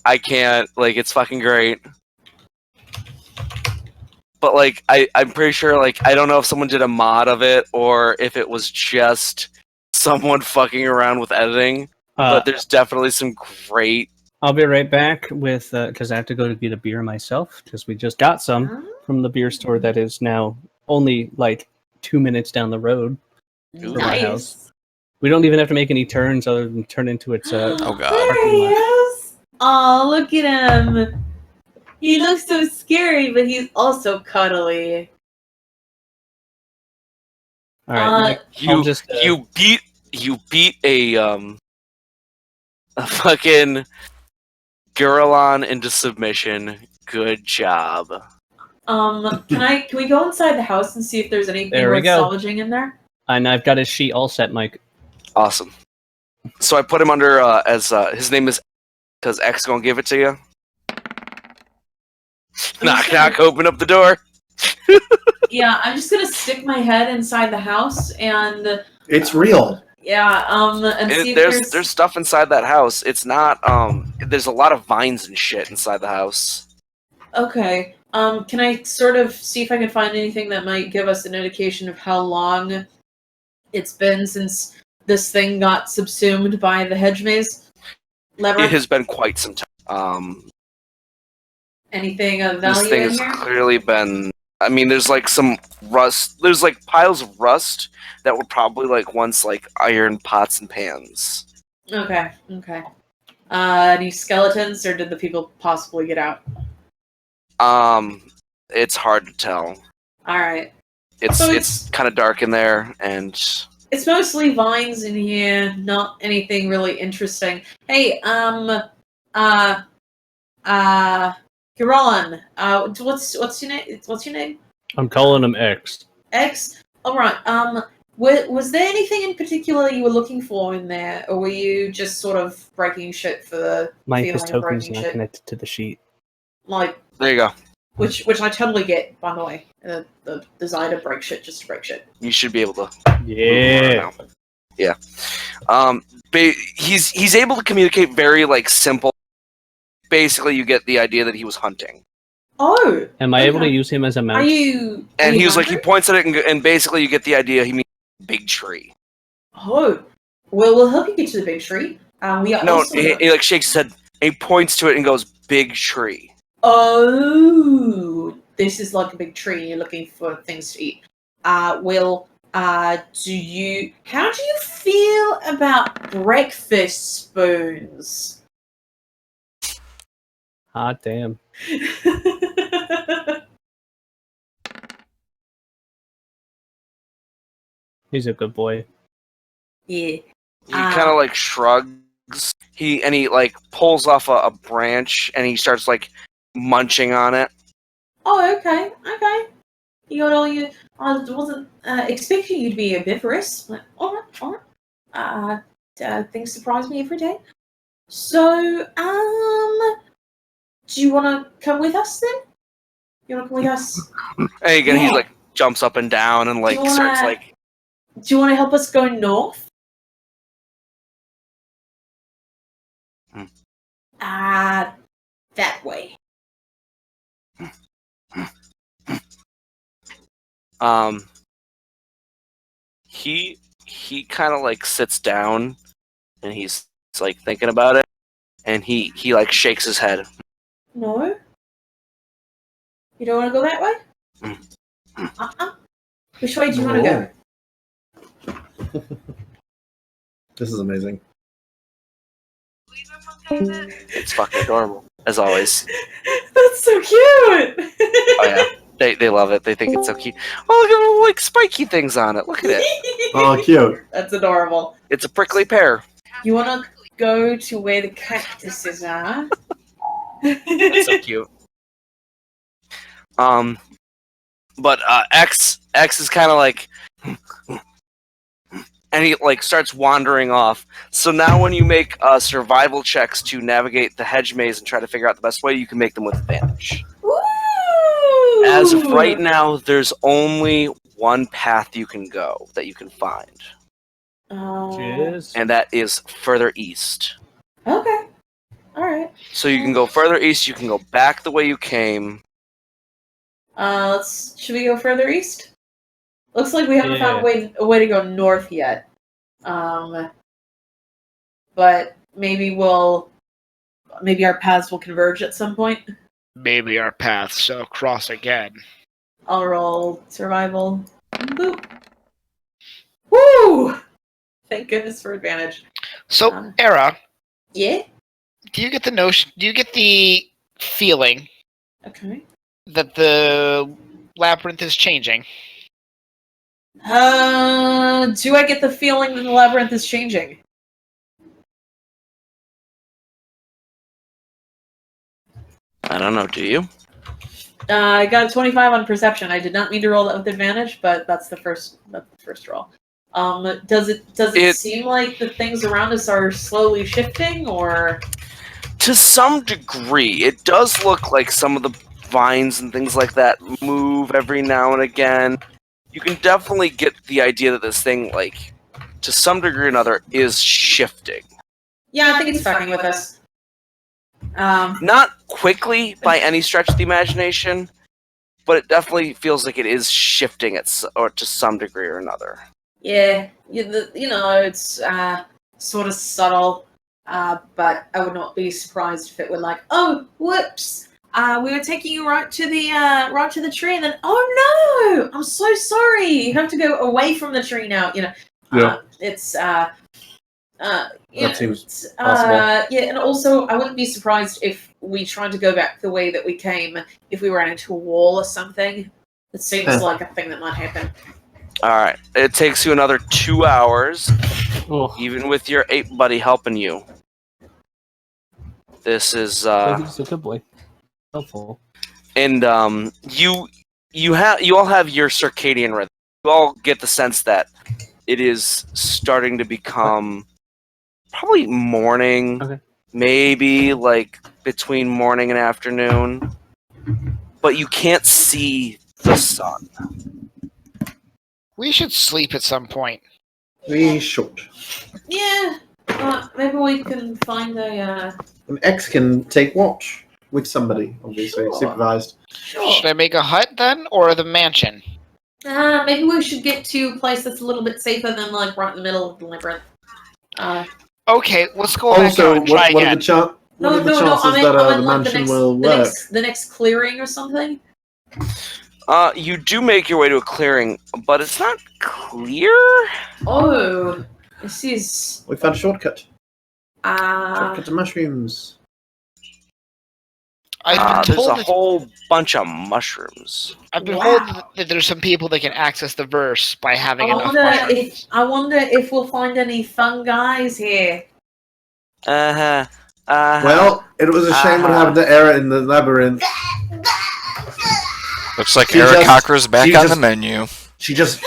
Speaker 3: I can't. Like, it's fucking great. But, like, I'm pretty sure, like, I don't know if someone did a mod of it or if it was just someone fucking around with editing. But there's definitely some great
Speaker 5: I'll be right back with because I have to go to get a beer myself because we just got some from the beer store that is now only like 2 minutes down the road from our house. We don't even have to make any turns other than turn into its.
Speaker 4: Oh god.
Speaker 6: There he is! Oh, look at him! He looks so scary, but he's also cuddly.
Speaker 5: All right, I'll just,
Speaker 3: you beat a fucking Gurulon into submission. Good job.
Speaker 6: Can we go inside the house and see if there's anything worth salvaging in there?
Speaker 5: And I've got his sheet all set, Mike.
Speaker 3: Awesome. So I put him under as his name is because X gonna give it to you. Knock, open up the door.
Speaker 6: Yeah, I'm just gonna stick my head inside the house and.
Speaker 2: It's real.
Speaker 6: Yeah, and see if
Speaker 3: there's stuff inside that house. It's not there's a lot of vines and shit inside the house.
Speaker 6: Okay. Can I sort of see if I can find anything that might give us an indication of how long it's been since this thing got subsumed by the hedge maze? Lever?
Speaker 3: It has been quite some time.
Speaker 6: Anything of value
Speaker 3: this thing
Speaker 6: in
Speaker 3: has
Speaker 6: here?
Speaker 3: clearly been. I mean, there's like some rust. There's like piles of rust that were probably like once like iron pots and pans.
Speaker 6: Okay. Any skeletons, or did the people possibly get out?
Speaker 3: It's hard to tell.
Speaker 6: All right.
Speaker 3: It's kind of dark in there, and
Speaker 6: it's mostly vines in here. Not anything really interesting. Hey, Githray, what's your name? What's your name?
Speaker 5: I'm calling him X.
Speaker 6: X. All right. Was there anything in particular you were looking for in there, or were you just sort of breaking shit for the
Speaker 5: Mike,
Speaker 6: feeling
Speaker 5: his
Speaker 6: of
Speaker 5: token's
Speaker 6: breaking
Speaker 5: not
Speaker 6: shit?
Speaker 5: connected to the sheet.
Speaker 6: Like,
Speaker 3: there you go.
Speaker 6: which I totally get, by the way. The desire to break shit just to break shit.
Speaker 3: You should be able to.
Speaker 5: Yeah.
Speaker 3: Yeah. He's able to communicate very like simple. Basically, you get the idea that he was hunting.
Speaker 6: Oh.
Speaker 5: Am I able to use him as a mouse?
Speaker 3: And he was like, he points at it, and basically you get the idea he means big tree.
Speaker 6: Oh. Well, we'll help you get to the big tree. We are also
Speaker 3: he like shakes his head, and he points to it and goes, "Big tree."
Speaker 6: Oh, this is like a big tree. You're looking for things to eat. How do you feel about breakfast spoons?
Speaker 5: Hot damn. He's a good boy.
Speaker 6: Yeah.
Speaker 3: He kind of like shrugs. He like pulls off a branch and he starts like munching on it.
Speaker 6: Oh, okay. You got all your. I wasn't expecting you to be herbivorous. But all right. Things surprise me every day. So, do you want to come with us then? You want to come with us?
Speaker 3: And again, he's like jumps up and down and like starts like.
Speaker 6: Do you want to help us go north? That way.
Speaker 3: He kind of like sits down and he's like thinking about it, and he like shakes his head.
Speaker 6: No. You don't want to go that way? Which way do you want to go?
Speaker 7: This is amazing.
Speaker 3: It's fucking adorable, as always.
Speaker 6: That's so cute!
Speaker 3: Oh yeah, they love it. They think it's so cute. Oh, look at the like spiky things on it. Look at it.
Speaker 7: Oh, cute.
Speaker 6: That's adorable.
Speaker 3: It's a prickly pear.
Speaker 6: You want to go to where the cactuses are?
Speaker 3: That's so cute. But X is kind of like, and he like starts wandering off. So now when you make survival checks to navigate the hedge maze and try to figure out the best way, you can make them with advantage.
Speaker 6: Ooh!
Speaker 3: As of right now, there's only one path you can go that you can find.
Speaker 5: Cheers.
Speaker 3: And that is further east.
Speaker 6: Okay. Alright.
Speaker 3: So you can go further east, you can go back the way you came.
Speaker 6: Should we go further east? Looks like we haven't found a way to go north yet. But maybe we'll maybe our paths will converge at some point.
Speaker 1: Maybe our paths shall cross again.
Speaker 6: I'll roll survival. Boop. Woo! Thank goodness for advantage.
Speaker 1: So, Aera,
Speaker 6: Yeah?
Speaker 1: do you get the feeling
Speaker 6: Okay.
Speaker 1: that the labyrinth is changing?
Speaker 6: Do I get the feeling that the labyrinth is changing?
Speaker 3: I don't know. Do you?
Speaker 6: I got a 25 on perception. I did not mean to roll that with advantage, but that's the first roll. Does it seem like the things around us are slowly shifting, or?
Speaker 3: To some degree, it does look like some of the vines and things like that move every now and again. You can definitely get the idea that this thing, like, to some degree or another, is shifting.
Speaker 6: Yeah, I think it's fucking with us.
Speaker 3: Not quickly by any stretch of the imagination, but it definitely feels like it is shifting or to some degree or another.
Speaker 6: Yeah, it's sort of subtle, but I would not be surprised if it were like, oh, whoops, we were taking you right to the tree, and then, oh no, I'm so sorry, you have to go away from the tree now. It's that
Speaker 7: seems possible.
Speaker 6: Yeah, and also I wouldn't be surprised if we tried to go back the way that we came if we ran into a wall or something. It seems like a thing that might happen.
Speaker 3: Alright, it takes you another 2 hours, even with your ape buddy helping you. This is,
Speaker 5: He's a good boy. Helpful.
Speaker 3: And, you all have your circadian rhythm. You all get the sense that it is starting to become probably morning, maybe, like, between morning and afternoon. But you can't see the sun.
Speaker 1: We should sleep at some point.
Speaker 7: We should.
Speaker 6: Yeah, maybe we can find a.
Speaker 7: An X can take watch with somebody, obviously,
Speaker 6: Sure.
Speaker 7: supervised.
Speaker 6: Sure.
Speaker 1: Should I make a hut then, or the mansion?
Speaker 6: Maybe we should get to a place that's a little bit safer than like right in the middle of the labyrinth.
Speaker 1: Okay, let's go back
Speaker 7: Also,
Speaker 1: out and try
Speaker 7: what
Speaker 1: again.
Speaker 7: are the chances that the mansion will work?
Speaker 6: The next clearing or something.
Speaker 3: You do make your way to a clearing, but it's not clear.
Speaker 6: Oh, this is.
Speaker 7: We found a shortcut. Shortcut to mushrooms.
Speaker 1: I've been
Speaker 3: There's
Speaker 1: told
Speaker 3: a whole bunch of mushrooms.
Speaker 1: I've been told that there's some people that can access the verse by having enough mushrooms.
Speaker 6: I wonder if we'll find any fun guys here.
Speaker 7: Well, it was a shame what happened to Aera in the labyrinth.
Speaker 4: Looks like Aarakocra's back on the menu.
Speaker 7: She just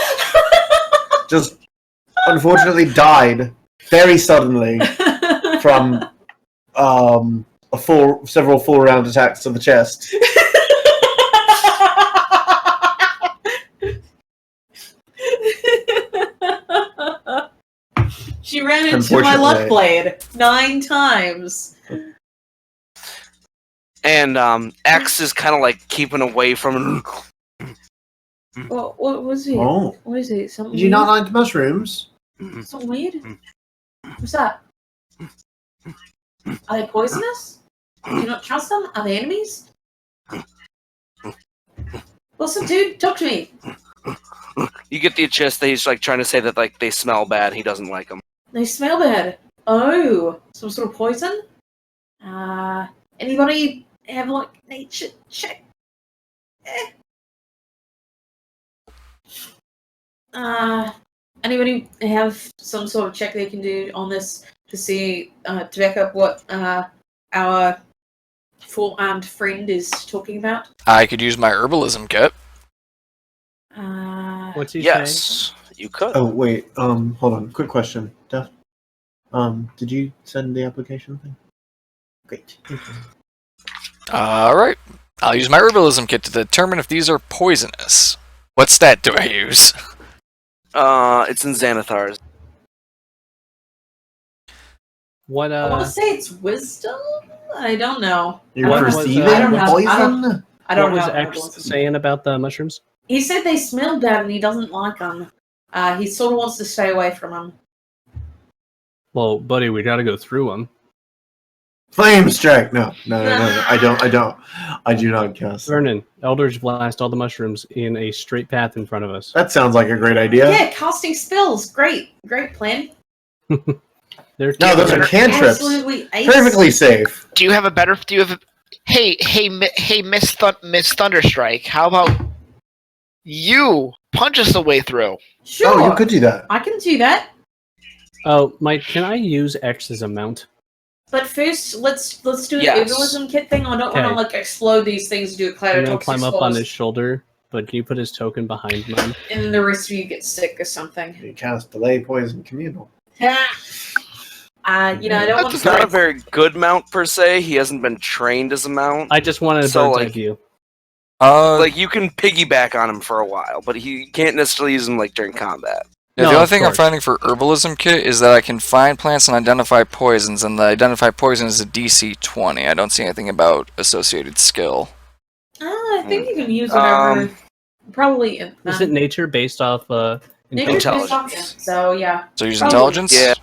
Speaker 7: unfortunately died very suddenly from several full round attacks to the chest.
Speaker 6: She ran into my luck blade 9 times.
Speaker 3: And X is kind of like keeping away from.
Speaker 6: What was it?
Speaker 7: Oh.
Speaker 6: What is it? Something
Speaker 7: Did you not like mushrooms?
Speaker 6: Something weird? What's that? Are they poisonous? Do you not trust them? Are they enemies? What's up, dude? Talk to me.
Speaker 3: You get the gist that he's like trying to say that like they smell bad. He doesn't like them.
Speaker 6: They smell bad. Oh, some sort of poison? Anybody have like nature check? Anybody have some sort of check they can do on this to see to back up what our four-armed friend is talking about?
Speaker 4: I could use my herbalism kit.
Speaker 5: What's he saying?
Speaker 3: Yes, you could.
Speaker 7: Oh wait, hold on. Quick question, Duff. Did you send the application thing? Great. Thank you.
Speaker 4: Alright. I'll use my herbalism kit to determine if these are poisonous. What stat do I use?
Speaker 3: It's in Xanathar's.
Speaker 5: What
Speaker 6: I want to say it's wisdom. I don't know.
Speaker 7: You're
Speaker 5: What was,
Speaker 7: perceiving
Speaker 6: I don't have-
Speaker 7: poison?
Speaker 6: I don't
Speaker 5: what was
Speaker 6: know.
Speaker 5: X saying about the mushrooms?
Speaker 6: He said they smell bad and he doesn't like them. He sort of wants to stay away from them.
Speaker 5: Well, buddy, we gotta go through them.
Speaker 7: Flame strike. No. I don't. I do not cast.
Speaker 5: Vernon, Eldritch Blast all the mushrooms in a straight path in front of us.
Speaker 7: That sounds like a great idea.
Speaker 6: Yeah, casting spells. Great plan.
Speaker 7: No, those are cantrips.
Speaker 6: Absolutely ace.
Speaker 7: Perfectly safe.
Speaker 1: Do you have a better? Do you have? Hey, Miss Thunderstrike. How about you punch us the way through?
Speaker 6: Sure.
Speaker 7: Oh, you could do that.
Speaker 6: I can do that.
Speaker 5: Oh, Mike, can I use X as a mount?
Speaker 6: But first, let's do an
Speaker 3: Yes.
Speaker 6: herbalism kit thing. I don't want to
Speaker 5: Okay.
Speaker 6: like explode these things and do a
Speaker 5: I'm
Speaker 6: cloud
Speaker 5: gonna
Speaker 6: of
Speaker 5: climb
Speaker 6: toxic
Speaker 5: up on
Speaker 6: spores,
Speaker 5: his shoulder, but can you put his token behind mine?
Speaker 6: and the rest of you get sick or something.
Speaker 7: You cast delay poison communal.
Speaker 6: I don't want
Speaker 3: It's
Speaker 6: to.
Speaker 3: not a very good mount per se. He hasn't been trained as a mount.
Speaker 5: I just wanted a
Speaker 3: So,
Speaker 5: bird's eye
Speaker 3: like-
Speaker 5: view.
Speaker 3: Like you can piggyback on him for a while, but you can't necessarily use him like during combat.
Speaker 4: Yeah,
Speaker 5: No,
Speaker 4: the only
Speaker 5: of
Speaker 4: thing I'm
Speaker 5: course.
Speaker 4: finding for herbalism kit is that I can find plants and identify poisons, and the identify poison is a DC 20. I don't see anything about associated skill.
Speaker 6: I think you can use whatever. Probably.
Speaker 5: Is it nature based off
Speaker 6: nature's
Speaker 3: Intelligence.
Speaker 6: based off- So yeah.
Speaker 4: So use
Speaker 6: Probably.
Speaker 4: intelligence?
Speaker 3: Yeah.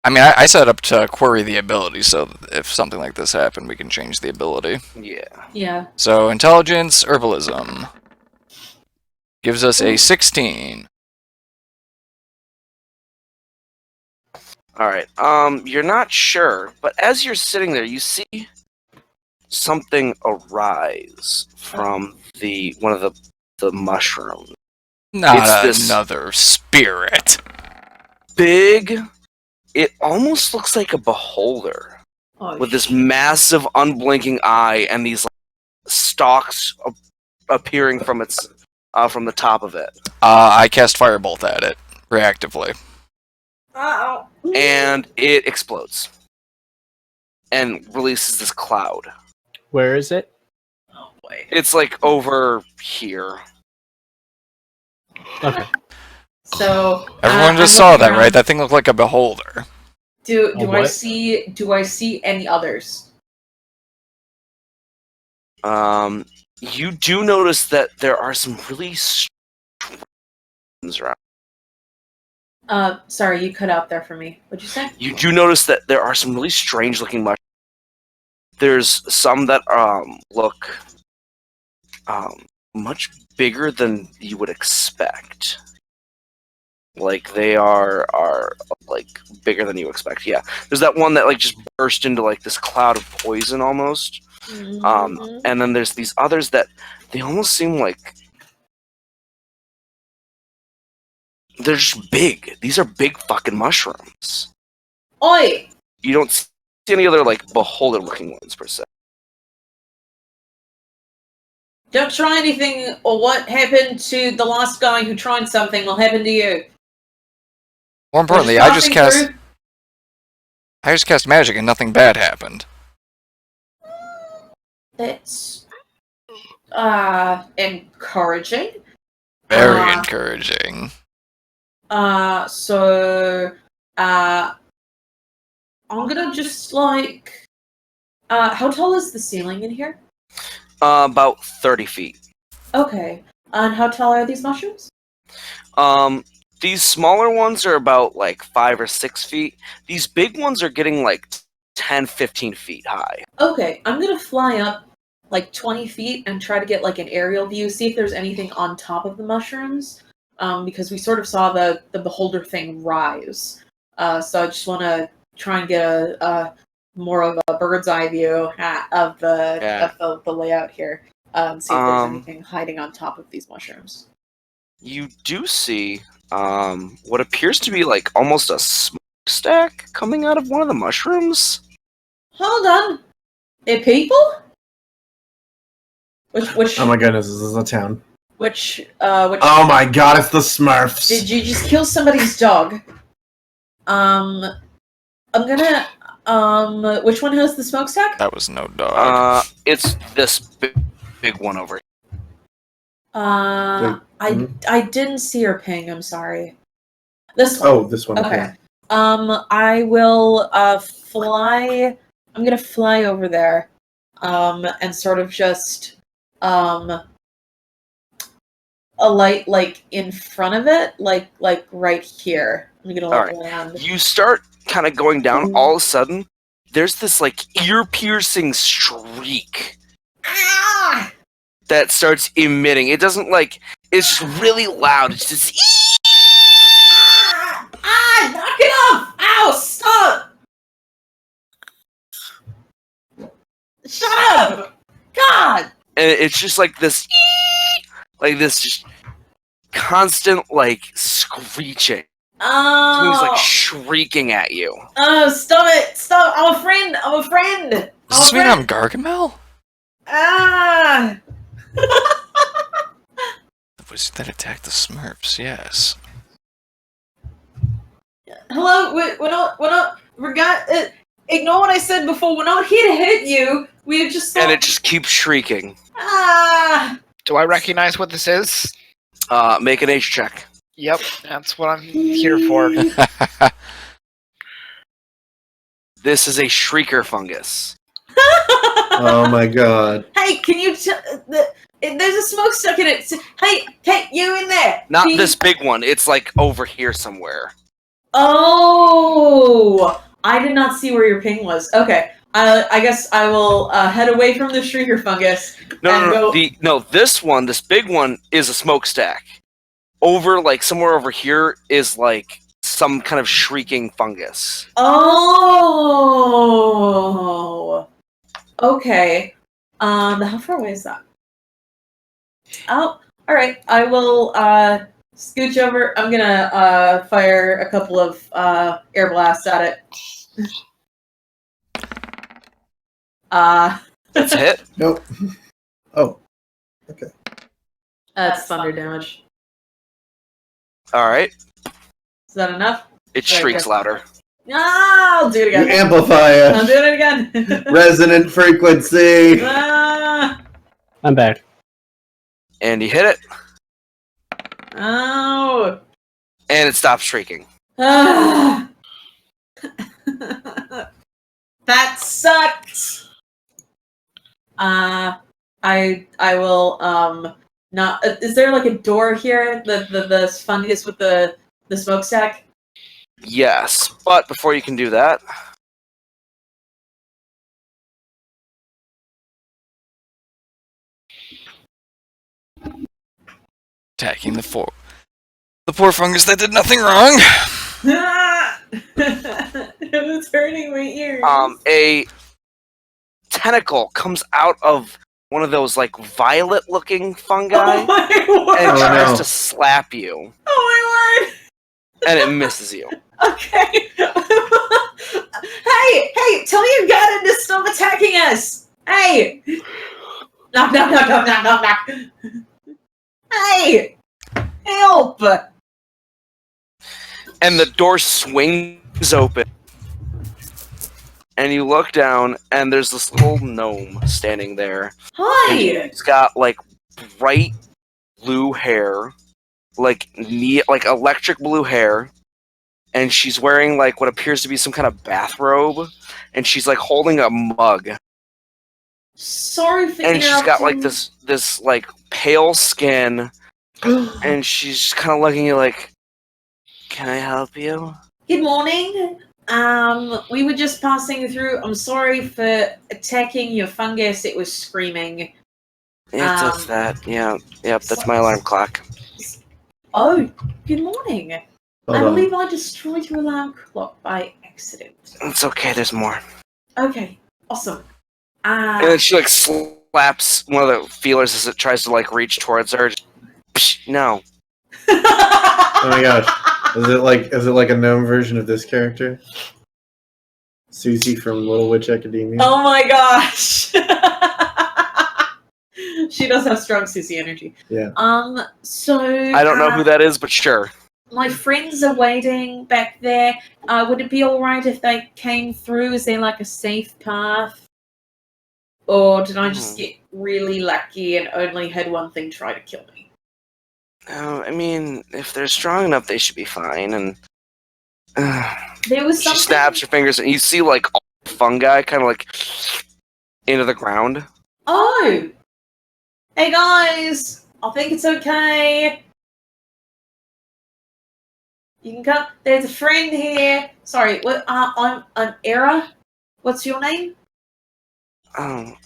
Speaker 4: I mean, I set up to query the ability, so if something like this happened, we can change the ability.
Speaker 3: Yeah.
Speaker 6: Yeah.
Speaker 4: So intelligence, herbalism. Gives us a 16.
Speaker 3: All right. You're not sure, but as you're sitting there, you see something arise from one of the mushrooms.
Speaker 4: Not
Speaker 3: It's this-
Speaker 4: another spirit.
Speaker 3: Big. It almost looks like a beholder
Speaker 6: Oh,
Speaker 3: with this massive, unblinking eye and these stalks appearing from its from the top of it,
Speaker 4: I cast Firebolt at it, reactively.
Speaker 6: Uh-oh.
Speaker 3: and it explodes and releases this cloud.
Speaker 5: Where is it?
Speaker 6: Oh boy.
Speaker 3: It's like over here.
Speaker 5: Okay.
Speaker 6: So
Speaker 4: Everyone just
Speaker 6: I'm
Speaker 4: saw
Speaker 6: looking
Speaker 4: that,
Speaker 6: around.
Speaker 4: right? That thing looked like a beholder.
Speaker 6: Do
Speaker 5: A
Speaker 6: I
Speaker 5: what?
Speaker 6: see any others?
Speaker 3: You do notice that there are some really strange around.
Speaker 6: Sorry, you cut out there for me. What'd you say?
Speaker 3: You do notice that there are some really strange looking mushrooms. There's some that look much bigger than you would expect. Like they are like bigger than you expect. Yeah. There's that one that like just burst into like this cloud of poison almost.
Speaker 6: Mhm.
Speaker 3: And then there's these others that they almost seem like they're just big. These are big fucking mushrooms.
Speaker 6: Oi!
Speaker 3: You don't see any other like beholder looking ones per se.
Speaker 6: Don't try anything, or what happened to the last guy who tried something will happen to you.
Speaker 4: More importantly,
Speaker 6: We're
Speaker 4: I just
Speaker 6: passing
Speaker 4: cast magic and nothing bad happened.
Speaker 6: through. That's encouraging.
Speaker 4: Very
Speaker 6: Uh,
Speaker 4: encouraging.
Speaker 6: I'm gonna just like how tall is the ceiling in here?
Speaker 3: About 30 feet.
Speaker 6: Okay. And how tall are these mushrooms?
Speaker 3: These smaller ones are about like 5 or 6 feet. These big ones are getting like 10, 15 feet high.
Speaker 6: Okay, I'm gonna fly up like 20 feet and try to get like an aerial view, see if there's anything on top of the mushrooms. Because we sort of saw the beholder thing rise. So I just want to try and get a more of a bird's eye view of the layout here. See if there's anything hiding on top of these mushrooms.
Speaker 3: You do see what appears to be like almost a smokestack coming out of one of the mushrooms.
Speaker 6: Hold on, people? Which
Speaker 7: Oh my goodness, this is a town.
Speaker 6: which
Speaker 7: Oh my god, it's the Smurfs.
Speaker 6: did you just kill somebody's dog? I'm gonna which one has the smokestack?
Speaker 4: That was no dog.
Speaker 3: It's this big one over here.
Speaker 6: I didn't see her ping. I'm sorry. This one.
Speaker 7: Oh, this one.
Speaker 6: Okay. I will fly. I'm gonna fly over there, and sort of just alight like in front of it, like right here. I'm gonna like
Speaker 3: Alright.
Speaker 6: land.
Speaker 3: You start kind of going down. All of a sudden, there's this like ear-piercing shriek
Speaker 6: Ah!
Speaker 3: that starts emitting. It doesn't like, it's just really loud. It's just
Speaker 6: Knock it off! Ow! Stop! Shut up! God!
Speaker 3: and it's just like this just constant like screeching. Something's like
Speaker 6: Oh!
Speaker 3: shrieking at you.
Speaker 6: Oh! Stop it! Stop! I'm a friend! I'm a friend!
Speaker 4: Does this mean I'm Gargamel?
Speaker 6: Ah!
Speaker 4: The wizard that attacked the Smurfs, yes.
Speaker 6: Hello, ignore what I said before. We're not here to hit you. We're just.
Speaker 3: And it just keeps shrieking.
Speaker 6: Ah!
Speaker 1: Do I recognize what this is?
Speaker 3: Make an H check.
Speaker 1: Yep, that's what I'm here for.
Speaker 3: This is a Shrieker Fungus.
Speaker 7: Oh my god.
Speaker 6: Hey, can you? There's a smokestack in it. Hey, you in there?
Speaker 3: Not
Speaker 6: Can you-
Speaker 3: this big one. It's like over here somewhere.
Speaker 6: Oh, I did not see where your ping was. Okay, I guess I will head away from the Shrieker Fungus.
Speaker 3: No. This one, this big one, is a smokestack. Over, like, somewhere over here is, like, some kind of shrieking fungus.
Speaker 6: Oh, okay. How far away is that? Oh, all right. I will scooch over. I'm gonna fire a couple of air blasts at it.
Speaker 3: That's a hit.
Speaker 7: Nope. Oh. Okay.
Speaker 6: That's thunder damage.
Speaker 3: Alright.
Speaker 6: Is that enough?
Speaker 3: It
Speaker 6: Right,
Speaker 3: shrieks
Speaker 6: okay.
Speaker 3: louder.
Speaker 6: I'll do it
Speaker 7: You
Speaker 6: again.
Speaker 7: amplify
Speaker 6: I'm
Speaker 7: it.
Speaker 6: doing it again.
Speaker 7: Resonant frequency.
Speaker 6: Ah,
Speaker 5: I'm back.
Speaker 3: And you hit it,
Speaker 6: oh.
Speaker 3: and it stops shrieking.
Speaker 6: Ah. That sucked. I will not. Is there like a door here? The fungus with the smokestack.
Speaker 3: Yes, but before you can do that,
Speaker 4: Attacking the poor fungus that did nothing wrong.
Speaker 6: It was hurting my ears.
Speaker 3: a tentacle comes out of one of those like violet-looking fungi
Speaker 6: Oh my word!
Speaker 3: and
Speaker 7: Oh,
Speaker 3: tries
Speaker 7: no.
Speaker 3: to slap you,
Speaker 6: Oh my word!
Speaker 3: and it misses you.
Speaker 6: Okay. Hey! Tell your garden to stop attacking us. Hey! Knock! Hey! Help!
Speaker 3: And the door swings open, and you look down, and there's this little gnome standing there.
Speaker 6: Hi!
Speaker 3: He's got like bright blue hair, like electric blue hair, and she's wearing like what appears to be some kind of bathrobe, and she's like holding a mug,
Speaker 6: Sorry for
Speaker 3: and she's got like
Speaker 6: interrupting.
Speaker 3: this like pale skin, and she's just kind of looking at you like, "Can I help you?"
Speaker 6: Good morning. We were just passing through. I'm sorry for attacking your fungus. It was screaming.
Speaker 3: It does that. Yeah. Yep. That's my alarm clock.
Speaker 6: Oh, good morning.
Speaker 7: Hold
Speaker 6: I
Speaker 7: on.
Speaker 6: believe I destroyed your alarm clock by accident.
Speaker 3: It's okay. There's more.
Speaker 6: Okay, awesome.
Speaker 3: And then she like slaps one of the feelers as it tries to like reach towards her. Psh, no.
Speaker 7: Oh my gosh. Is it like a gnome version of this character? Susie from Little Witch Academia?
Speaker 6: Oh my gosh. She does have strong Susie energy.
Speaker 7: Yeah.
Speaker 6: So
Speaker 3: I don't know who that is, but sure.
Speaker 6: my friends are waiting back there. Would it be alright if they came through? Is there like a safe path? Or did I just get really lucky and only had one thing try to kill me?
Speaker 3: No, I mean, if they're strong enough, they should be fine. And
Speaker 6: There was
Speaker 3: she
Speaker 6: something.
Speaker 3: snaps her fingers, and you see like all the fungi kind of like into the ground.
Speaker 6: Oh! Hey guys! I think it's okay. You can come. There's a friend here. Sorry, what? I'm Aera. What's your name?
Speaker 3: Oh,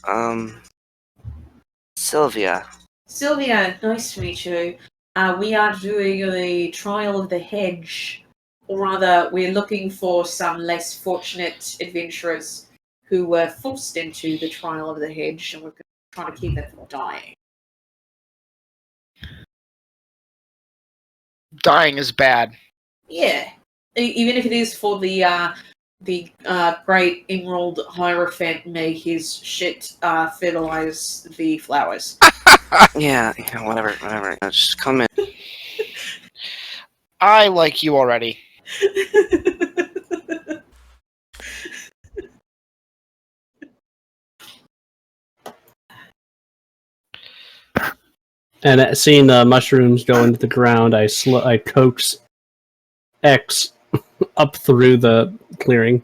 Speaker 3: Sylvia.
Speaker 6: Sylvia, nice to meet you. We are doing the trial of the Hedge. Or rather, we're looking for some less fortunate adventurers who were forced into the trial of the Hedge, and we're trying to keep them from dying.
Speaker 1: Dying is bad.
Speaker 6: Yeah. Even if it is for the great Emerald Hierophant, may his shit fertilize the flowers.
Speaker 3: Yeah, whatever. Just come in.
Speaker 1: I like you already.
Speaker 5: And seeing the mushrooms go into the ground, I coax X up through the clearing.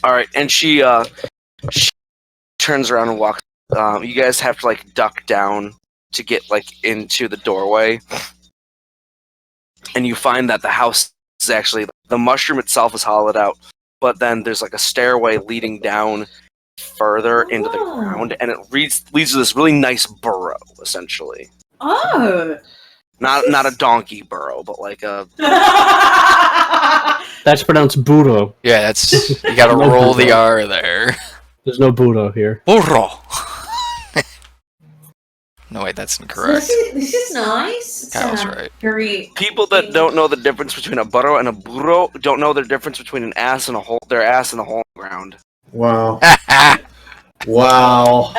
Speaker 3: All right, and she turns around and walks. You guys have to like duck down to get like into the doorway, and you find that the house is actually the mushroom itself is hollowed out, but then there's like a stairway leading down further into the ground, and it leads to this really nice burrow, essentially.
Speaker 6: Oh.
Speaker 3: Not a donkey burrow, but like a.
Speaker 5: That's pronounced burro.
Speaker 4: Yeah, that's you gotta
Speaker 5: No
Speaker 4: roll the
Speaker 5: burro.
Speaker 4: R there.
Speaker 5: There's no burro here.
Speaker 4: Burro. No, wait, that's incorrect.
Speaker 6: This is nice. It's
Speaker 4: Kyle's right.
Speaker 6: very
Speaker 3: People that don't know the difference between a burrow and a burro don't know the difference between an ass and a hole. Their ass in the hole in the ground.
Speaker 7: Wow. Wow.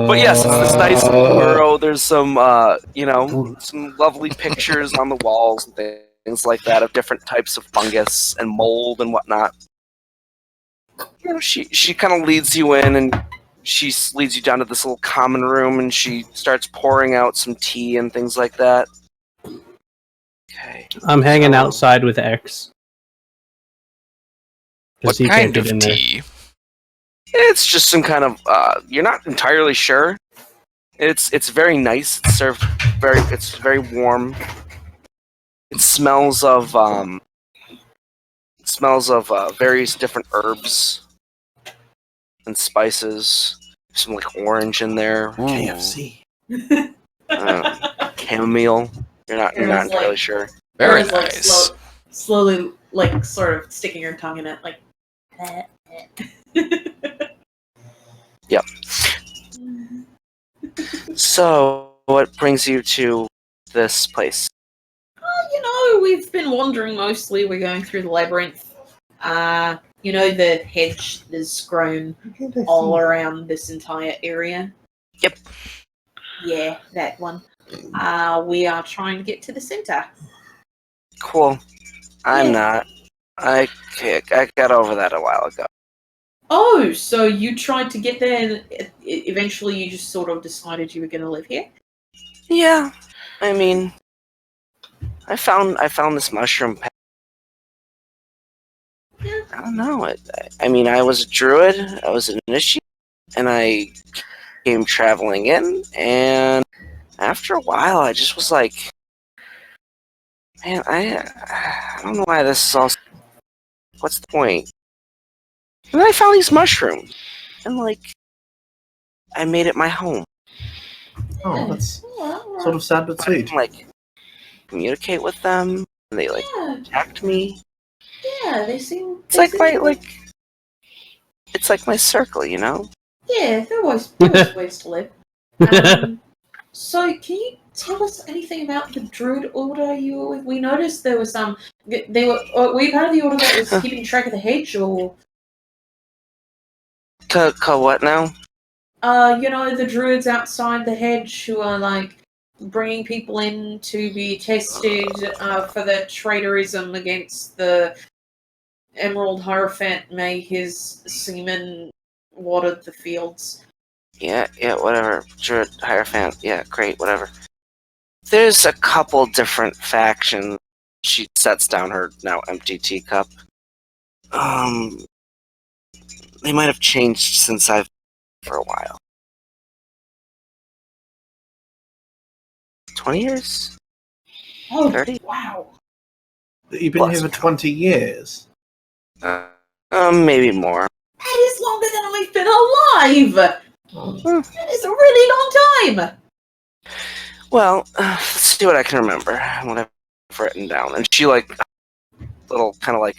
Speaker 3: But yes, it's this nice burrow. There's some, some lovely pictures on the walls and things like that of different types of fungus and mold and whatnot. You know, she kind of leads you in, and she leads you down to this little common room, and she starts pouring out some tea and things like that. Okay.
Speaker 5: I'm hanging outside with X.
Speaker 4: What
Speaker 5: 'Cause he
Speaker 4: kind
Speaker 5: can't get
Speaker 4: of
Speaker 5: in there.
Speaker 4: tea?
Speaker 3: It's just some kind of. You're not entirely sure. It's very nice. It's served It's very warm. It smells of various different herbs and spices. Some like orange in there.
Speaker 7: KFC.
Speaker 3: Chamomile. You're not entirely sure.
Speaker 4: Very
Speaker 6: It's like
Speaker 4: nice.
Speaker 6: slowly, like sort of sticking your tongue in it, like.
Speaker 3: Yep. So, what brings you to this place?
Speaker 6: We've been wandering mostly. We're going through the labyrinth. The hedge that's grown all around this entire area.
Speaker 3: Yep.
Speaker 6: Yeah, that one. We are trying to get to the center.
Speaker 3: Cool. I'm
Speaker 6: Yeah.
Speaker 3: not. I got over that a while ago.
Speaker 6: Oh, so you tried to get there and eventually you just sort of decided you were going to live here?
Speaker 3: Yeah. I mean, I found this mushroom.
Speaker 6: Yeah.
Speaker 3: I don't know. I was a druid. I was an initiate, and I came traveling in. And after a while, I just was like, man, I don't know why this is all. What's the point? And then I found these mushrooms, and like, I made it my home.
Speaker 7: Oh, that's
Speaker 6: Oh,
Speaker 7: sort of sad but
Speaker 3: I
Speaker 7: sweet.
Speaker 3: can, like, communicate with them, and they like
Speaker 6: yeah,
Speaker 3: attacked me.
Speaker 6: yeah, they seem.
Speaker 3: It's like it's like my circle, you know.
Speaker 6: Yeah, there was ways to live. So, can you tell us anything about the druid order you were with? We noticed there was some. Were you part of the order that was keeping track of the hedge, or?
Speaker 3: What now?
Speaker 6: The druids outside the hedge who are like bringing people in to be tested for their traitorism against the Emerald Hierophant. May his semen watered the fields.
Speaker 3: Yeah, whatever. Druid, Hierophant, yeah, great, whatever. There's a couple different factions. She sets down her now empty teacup. They might have changed since I've for a while. 20 years?
Speaker 6: Oh,
Speaker 3: 30?
Speaker 6: wow.
Speaker 7: You've been here for 20 years.
Speaker 3: Maybe more.
Speaker 6: That is longer than we've been alive! That is a really long time!
Speaker 3: Well, let's see what I can remember. What I've written down. And she, like, little kind of like...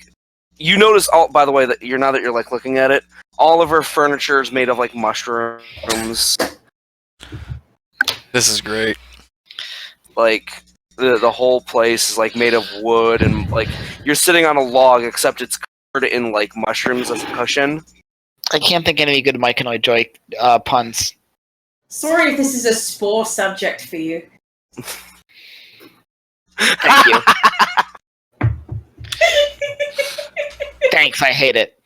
Speaker 3: You notice, by the way, that now that you're, like, looking at it, all of her furniture is made of, like, mushrooms.
Speaker 4: This is great.
Speaker 3: Like, the whole place is, like, made of wood, and, like, you're sitting on a log, except it's covered in, like, mushrooms as a cushion.
Speaker 1: I can't think of any good Mike and I Joy puns.
Speaker 6: Sorry if this is a spore subject for you.
Speaker 1: Thank you. Thanks, I hate it.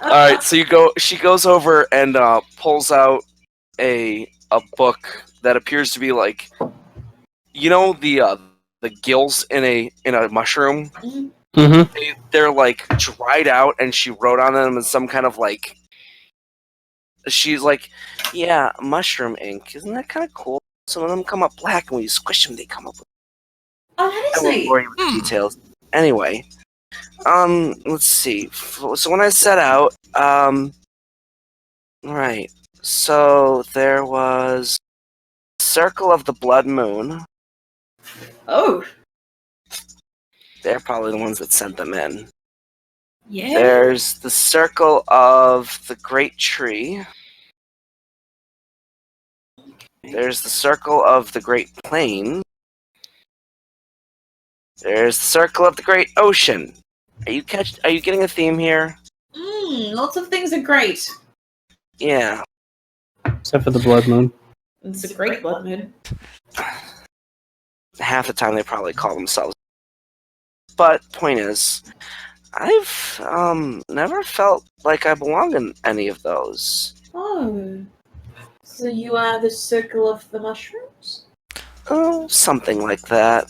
Speaker 3: Alright, so she goes over and pulls out a book that appears to be like, you know, the gills in a mushroom?
Speaker 5: Mm-hmm.
Speaker 3: They're like dried out, and she wrote on them in some kind of like. She's like, yeah, mushroom ink. Isn't that kind of cool? Some of them come up black, and when you squish them, they come up.
Speaker 6: Oh, that
Speaker 3: I
Speaker 6: is
Speaker 3: won't
Speaker 6: neat.
Speaker 3: bore you with the details. Anyway, let's see. So when I set out, right. So there was Circle of the Blood Moon.
Speaker 6: Oh,
Speaker 3: They're probably the ones that sent them in.
Speaker 6: yeah.
Speaker 3: There's the Circle of the Great Tree. There's the Circle of the Great Plain. There's the Circle of the Great Ocean. Are you getting a theme here?
Speaker 6: Lots of things are great.
Speaker 3: Yeah.
Speaker 5: Except for the blood moon.
Speaker 6: It's a great blood moon.
Speaker 3: Half the time they probably call themselves. But point is, I've never felt like I belong in any of those.
Speaker 6: Oh. So you are the Circle of the Mushrooms?
Speaker 3: Oh, something like that.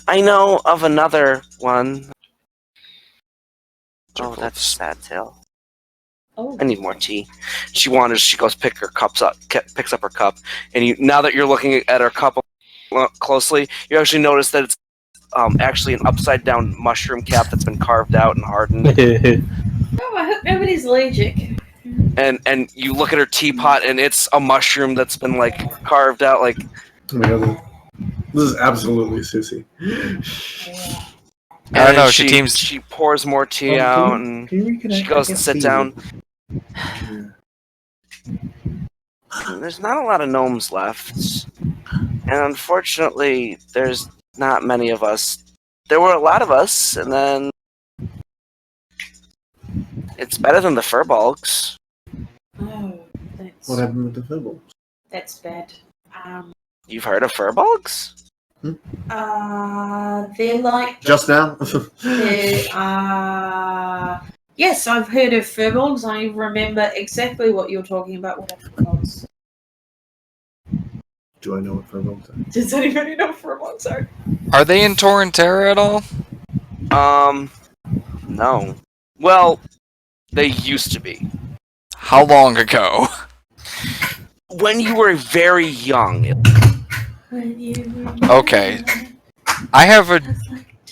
Speaker 3: I know of another one. Oh, that's a sad tale.
Speaker 6: Oh.
Speaker 3: I need more tea. She goes picks up her cup, and now that you're looking at her cup closely, you actually notice that it's actually an upside down mushroom cap that's been carved out and hardened.
Speaker 6: Oh, I hope nobody's allergic.
Speaker 3: And you look at her teapot, and it's a mushroom that's been like carved out. Like,
Speaker 7: Oh my god, this is absolutely Susie.
Speaker 4: I don't know.
Speaker 3: She pours more tea out, and she goes to sit down. There's not a lot of gnomes left, and unfortunately, there's not many of us. There were a lot of us, and then it's better than the furbolgs.
Speaker 6: Oh,
Speaker 7: What happened with the Fibbles?
Speaker 6: that's bad.
Speaker 3: You've heard of furbolgs?
Speaker 6: They're like
Speaker 7: Just now?
Speaker 6: they are. Yes, I've heard of furbolgs. I remember exactly what you're talking about. What are furbolgs?
Speaker 7: Do I know what Fibbles are?
Speaker 6: Does anybody know what furbolgs are?
Speaker 4: Are they in Torrentera at all?
Speaker 3: No. Well, they used to be.
Speaker 4: How long ago?
Speaker 3: When you were very young.
Speaker 4: Okay. I have a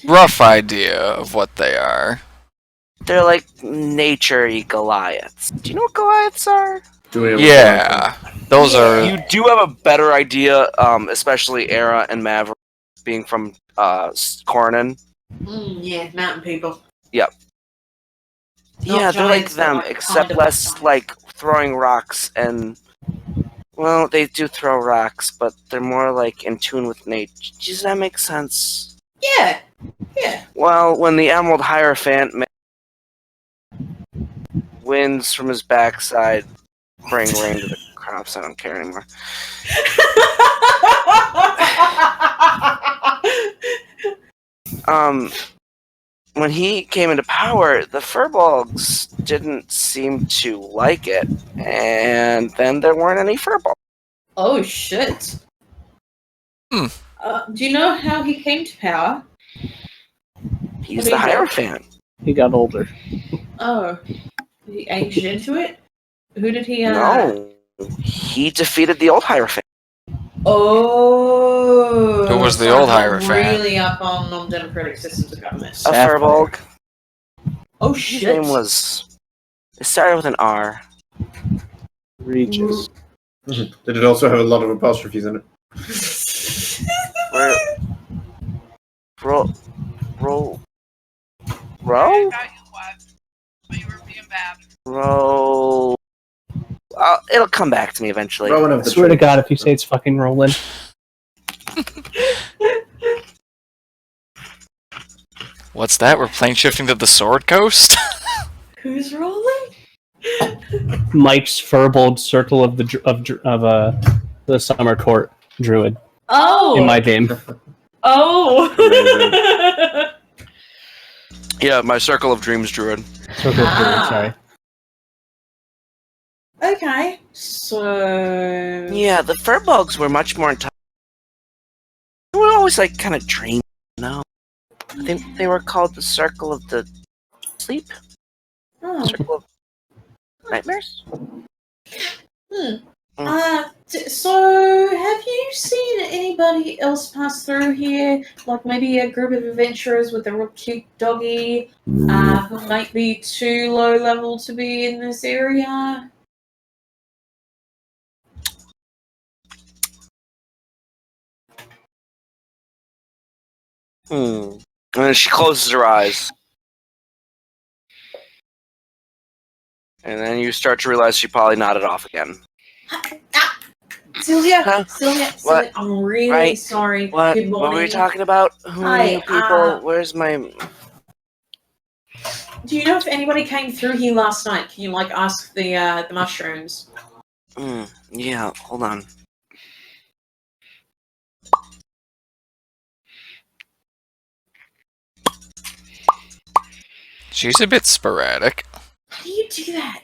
Speaker 4: rough idea of what they are.
Speaker 3: They're like nature-y Goliaths. Do you know what Goliaths are?
Speaker 7: Do we have
Speaker 4: Yeah. Those are...
Speaker 3: You do have a better idea, especially Aera and Mavarax being from Cornan.
Speaker 6: Yeah, mountain people.
Speaker 3: Yep.
Speaker 6: Not
Speaker 3: Yeah, they're like
Speaker 6: giants,
Speaker 3: them,
Speaker 6: but
Speaker 3: except
Speaker 6: kind of
Speaker 3: less
Speaker 6: giants.
Speaker 3: like throwing rocks and... Well, they do throw rocks, but they're more like in tune with nature. Does that make sense?
Speaker 6: Yeah. Yeah.
Speaker 3: Well, when the Emerald Hierophant winds from his backside bring rain to the crops, I don't care anymore. When he came into power, the furbolgs didn't seem to like it, and then there weren't any furbolgs.
Speaker 6: Oh shit.
Speaker 4: Hmm.
Speaker 6: Do you know how he came to power?
Speaker 3: He's
Speaker 6: What
Speaker 3: the
Speaker 6: is it?
Speaker 3: Hierophant.
Speaker 5: He got older.
Speaker 6: Oh. He aged into it? Who did he
Speaker 3: No. He defeated the old Hierophant.
Speaker 6: Oh.
Speaker 4: Who was the
Speaker 6: so
Speaker 4: old
Speaker 6: I'm
Speaker 4: Hierophant?
Speaker 6: Really up on non-democratic systems of government.
Speaker 3: A Furbolg.
Speaker 6: Oh
Speaker 3: His
Speaker 6: shit.
Speaker 3: name was... It started with an R.
Speaker 7: Regis. Did it also have a lot of apostrophes in it?
Speaker 3: Roll. It'll come back to me eventually.
Speaker 7: Rowan
Speaker 5: I
Speaker 7: of the
Speaker 5: swear to
Speaker 7: Tree.
Speaker 5: God, if you say it's fucking rolling.
Speaker 4: What's that? We're plane shifting to the Sword Coast?
Speaker 6: Who's rolling?
Speaker 5: Mike's Furbold Circle of the Summer Court Druid
Speaker 6: Oh.
Speaker 5: in my game.
Speaker 6: Oh.
Speaker 3: Yeah, my Circle of Dreams Druid.
Speaker 5: Circle of Druid, sorry.
Speaker 6: Okay. So.
Speaker 3: Yeah, the Furbolgs were much more intelligent. They were always like kind of dreaming, you know? I think they were called the Circle of the Sleep?
Speaker 6: Oh.
Speaker 3: Circle of Nightmares?
Speaker 6: So have you seen anybody else pass through here? Like maybe a group of adventurers with a real cute doggy who might be too low level to be in this area?
Speaker 3: And then she closes her eyes. And then you start to realize she probably nodded off again.
Speaker 6: Sylvia,
Speaker 3: Huh?
Speaker 6: Sylvia,
Speaker 3: What?
Speaker 6: I'm really
Speaker 3: Right.
Speaker 6: sorry.
Speaker 3: What?
Speaker 6: Good morning.
Speaker 3: What were we talking about? Who are
Speaker 6: Hi,
Speaker 3: you people? Where's my...
Speaker 6: Do you know if anybody came through here last night? Can you like ask the mushrooms?
Speaker 3: Yeah, hold on.
Speaker 4: She's a bit sporadic.
Speaker 6: How do you do that?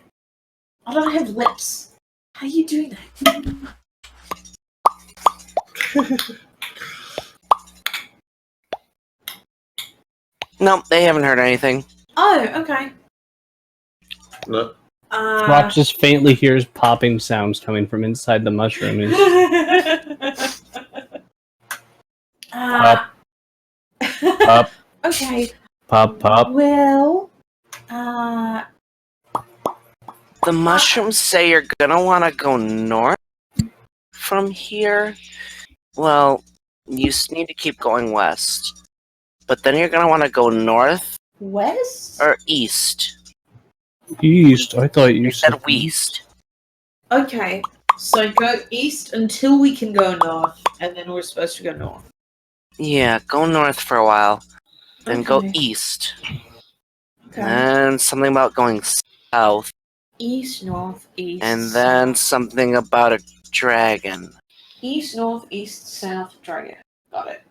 Speaker 6: I don't have lips. How do you do that?
Speaker 3: No, they haven't heard anything.
Speaker 6: Oh, okay.
Speaker 7: No.
Speaker 5: Rock just faintly hears popping sounds coming from inside the mushroom. Pop. Pop.
Speaker 6: Okay.
Speaker 5: Pop, pop.
Speaker 6: Well,
Speaker 3: The mushrooms say you're gonna want to go north from here. Well, you need to keep going west. But then you're gonna want to go north
Speaker 6: west?
Speaker 3: or east.
Speaker 5: East. I thought you
Speaker 3: said west.
Speaker 6: Okay. So go east until we can go north, and then we're supposed to go north.
Speaker 3: Yeah, go north for a while. Then go
Speaker 6: Okay.
Speaker 3: east.
Speaker 6: Okay.
Speaker 3: And something about going south.
Speaker 6: East, north, east.
Speaker 3: And then something about a dragon.
Speaker 6: East, north, east, south, dragon. Got it.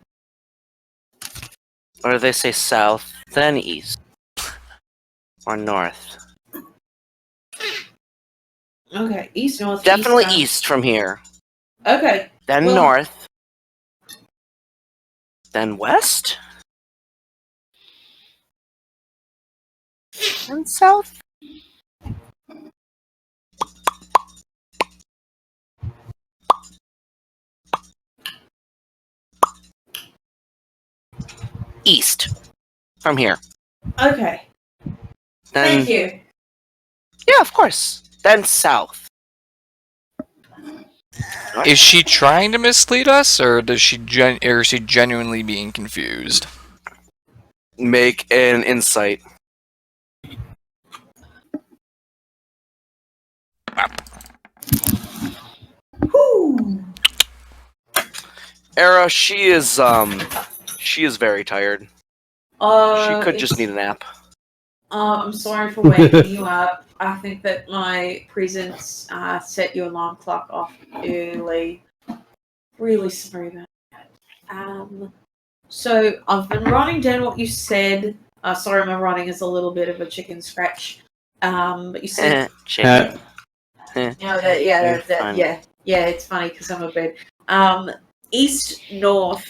Speaker 3: Or do they say south, then east? Or north?
Speaker 6: Okay, east, north,
Speaker 3: Definitely
Speaker 6: east.
Speaker 3: east from here.
Speaker 6: Okay.
Speaker 3: Then
Speaker 6: Well-
Speaker 3: north. Then west? And south? East. From here.
Speaker 6: Okay.
Speaker 3: Then,
Speaker 6: Thank you.
Speaker 3: yeah, of course. Then south.
Speaker 4: Is she trying to mislead us, or is she genuinely being confused?
Speaker 3: Make an insight.
Speaker 6: Whew.
Speaker 3: Aera, she is very tired. She could just need a nap.
Speaker 6: I'm sorry for waking you up. I think that my presence set your alarm clock off early. Really sorry about that. So I've been writing down what you said. Sorry, my writing is a little bit of a chicken scratch. But you said,
Speaker 3: Chicken.
Speaker 6: yeah, it's funny because I'm a bird. East, north,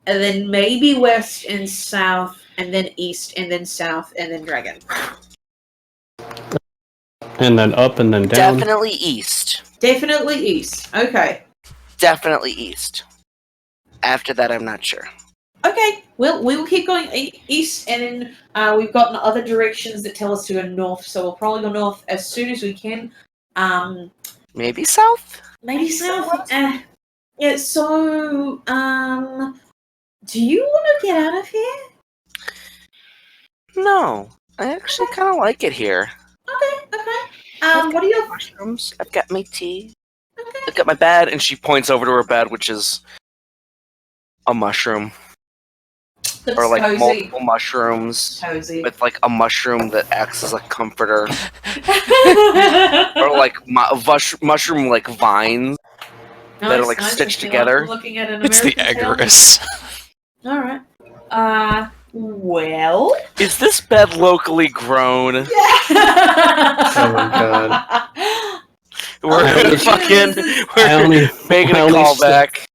Speaker 6: and then maybe west and south, and then east, and then south, and then dragon.
Speaker 5: And then up and then down.
Speaker 3: Definitely east.
Speaker 6: Definitely east. Okay.
Speaker 3: Definitely east. After that, I'm not sure.
Speaker 6: Okay. Well, we will keep going east, and then we've gotten other directions that tell us to go north. So we'll probably go north as soon as we can.
Speaker 3: Maybe south.
Speaker 6: Maybe south. Yeah. So, do you want to get out of here?
Speaker 3: No, I actually kind of like it here.
Speaker 6: Okay. What are your
Speaker 3: Mushrooms. I've got my tea.
Speaker 6: Okay.
Speaker 3: I've got my bed, and she points over to her bed, which is a mushroom,
Speaker 6: That's
Speaker 3: or like
Speaker 6: cozy.
Speaker 3: multiple mushrooms
Speaker 6: Cozy.
Speaker 3: with like a mushroom that acts as a comforter, or like mushroom like vines that are like stitched together.
Speaker 6: Looking at an
Speaker 4: It's the
Speaker 6: American town.
Speaker 4: Agarus.
Speaker 6: All right. Well.
Speaker 3: Is this bed locally grown?
Speaker 6: Oh
Speaker 7: my God.
Speaker 3: We're fucking. We're making a callback.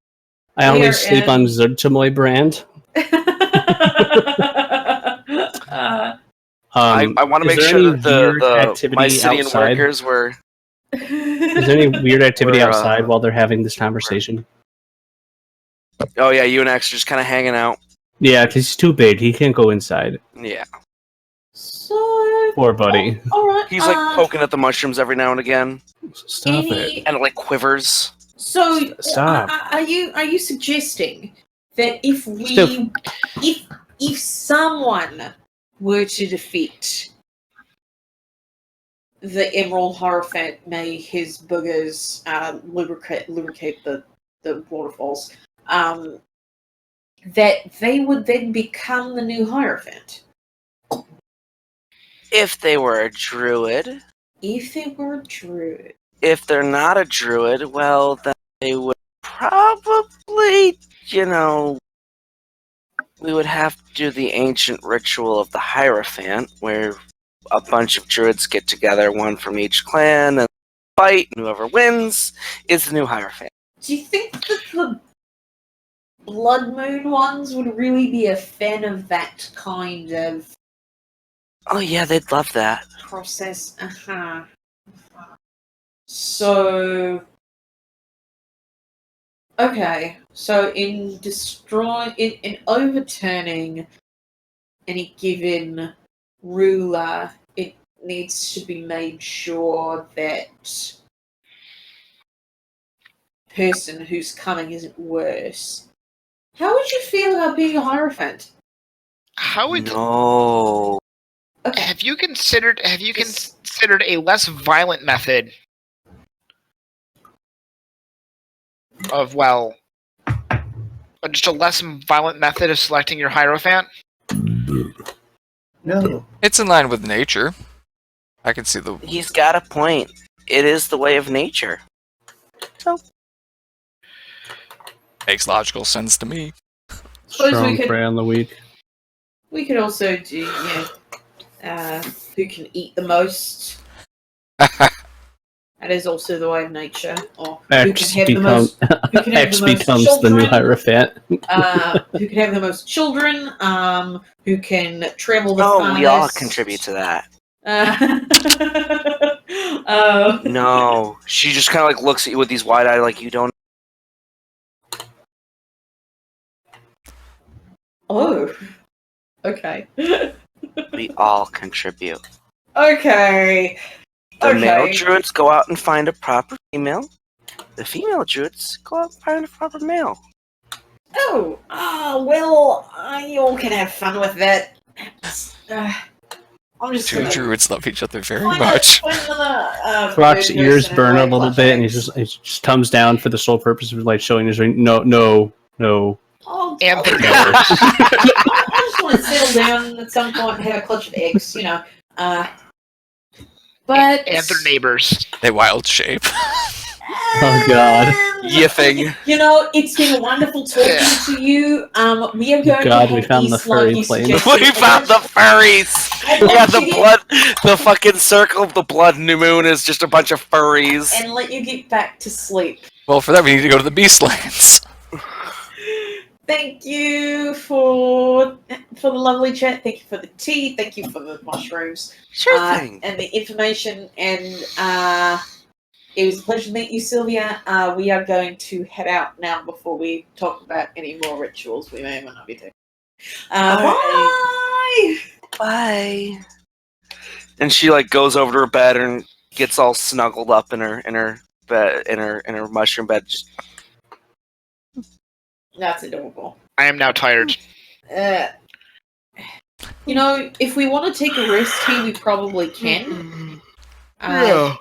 Speaker 5: I only
Speaker 6: We are
Speaker 5: sleep
Speaker 6: in-
Speaker 5: on Zertamoi brand.
Speaker 3: I want to
Speaker 5: is
Speaker 3: make
Speaker 5: there
Speaker 3: sure
Speaker 5: any
Speaker 3: that
Speaker 5: weird
Speaker 3: the
Speaker 5: activity
Speaker 3: Mycenian
Speaker 5: outside?
Speaker 3: workers were.
Speaker 5: Is there any weird activity
Speaker 3: We're,
Speaker 5: outside while they're having this conversation?
Speaker 3: Oh yeah, you and X are just kind of hanging out.
Speaker 5: Yeah, because he's too big. He can't go inside.
Speaker 3: Yeah,
Speaker 6: So.
Speaker 5: Poor buddy.
Speaker 6: All right.
Speaker 3: he's like poking at the mushrooms every now and again,
Speaker 5: Stop it.
Speaker 3: and it like quivers.
Speaker 6: So,
Speaker 5: Stop.
Speaker 6: are you suggesting that if
Speaker 5: Still-
Speaker 6: if someone were to defeat the Emerald Hierophant, may his boogers lubricate the waterfalls, that they would then become the new Hierophant?
Speaker 3: If they were a druid.
Speaker 6: If they were a druid.
Speaker 3: If they're not a druid, well, then they would probably, we would have to do the ancient ritual of the Hierophant, where a bunch of druids get together, one from each clan, and fight, and whoever wins is the new Hierophant.
Speaker 6: Do you think that the Blood Moon ones would really be a fan of that kind of
Speaker 3: Oh yeah, they'd love that.
Speaker 6: process? So, okay. So in overturning any given ruler, it needs to be made sure that person who's coming isn't worse. How would you feel about being a Hierophant?
Speaker 1: How would
Speaker 3: No.
Speaker 6: Okay.
Speaker 1: have you considered a less violent method of just a less violent method of selecting your Hierophant?
Speaker 7: No.
Speaker 4: It's in line with nature. I can see the.
Speaker 3: He's got a point. It is the way of nature. So
Speaker 4: Makes logical sense to me.
Speaker 6: Suppose we
Speaker 5: Strong
Speaker 6: could-
Speaker 5: prey on the weak.
Speaker 6: We could also do, who can eat the most. That is also the way of nature. Or who
Speaker 5: X
Speaker 6: can have the most. Who can have
Speaker 5: X
Speaker 6: the most
Speaker 5: becomes the new
Speaker 6: children.
Speaker 5: Hierophant.
Speaker 6: Who can have the most children? Who can travel the farthest?
Speaker 3: we all contribute to that. No. She just kind of like looks at you with these wide eyes like you don't.
Speaker 6: Oh. Okay.
Speaker 3: We all contribute.
Speaker 6: Okay.
Speaker 3: The male
Speaker 6: Okay.
Speaker 3: druids go out and find a proper female. The female druids go out and find a proper male.
Speaker 6: Oh. Well, you all can have fun with that. I'm just
Speaker 4: Two
Speaker 6: gonna
Speaker 4: druids love each other very
Speaker 6: find
Speaker 4: much.
Speaker 5: Throck's ears burn a little bit, and he just comes down for the sole purpose of like showing his ring. No.
Speaker 1: And their
Speaker 6: I just want to settle down at some point and have a clutch of eggs, But
Speaker 1: and their neighbors.
Speaker 4: They wild shape.
Speaker 5: Oh, God.
Speaker 3: Yiffing.
Speaker 6: It's been wonderful talking to you. We are going
Speaker 5: God,
Speaker 6: to
Speaker 5: we
Speaker 6: head
Speaker 5: found the
Speaker 6: east like
Speaker 5: furry
Speaker 6: you
Speaker 5: plane.
Speaker 6: suggested.
Speaker 3: We found the furries! Yeah, the fucking circle of the blood new moon is just a bunch of furries.
Speaker 6: And let you get back to sleep.
Speaker 4: Well, for that we need to go to the Beastlands.
Speaker 6: Thank you for the lovely chat. Thank you for the tea. Thank you for the mushrooms.
Speaker 3: Sure thing.
Speaker 6: And the information. And it was a pleasure to meet you, Sylvia. We are going to head out now before we talk about any more rituals we may or may not be doing. Bye.
Speaker 3: Bye. And she like goes over to her bed and gets all snuggled up in her bed in her mushroom bed. Just...
Speaker 6: That's adorable.
Speaker 1: I am now tired.
Speaker 6: You know, if we want to take a rest here, we probably can.
Speaker 1: Yeah.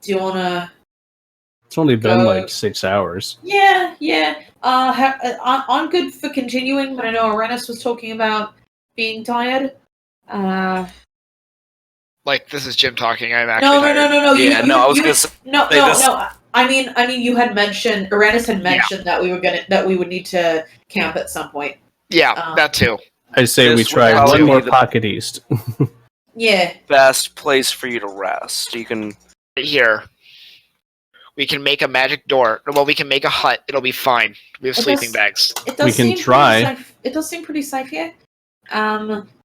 Speaker 6: Do you want to?
Speaker 5: It's only been like 6 hours.
Speaker 6: Yeah. I'm good for continuing, but I know Arranis was talking about being tired.
Speaker 1: Like, this is Jim talking. I'm actually tired.
Speaker 6: No.
Speaker 3: Yeah, I was gonna say
Speaker 6: No. I mean, you had mentioned Arranis had mentioned that we would need to camp at some point.
Speaker 1: Yeah, that too.
Speaker 5: I say we
Speaker 3: This
Speaker 5: try
Speaker 3: would
Speaker 5: one
Speaker 3: probably
Speaker 5: more
Speaker 3: be the-
Speaker 5: pocket east.
Speaker 6: Yeah.
Speaker 3: best place for you to rest. You can
Speaker 1: Right here. We can make a magic door. Well, we can make a hut. It'll be fine. We have sleeping bags.
Speaker 6: It does
Speaker 5: We can
Speaker 6: seem
Speaker 5: try.
Speaker 6: Pretty safe. It does seem pretty safe here.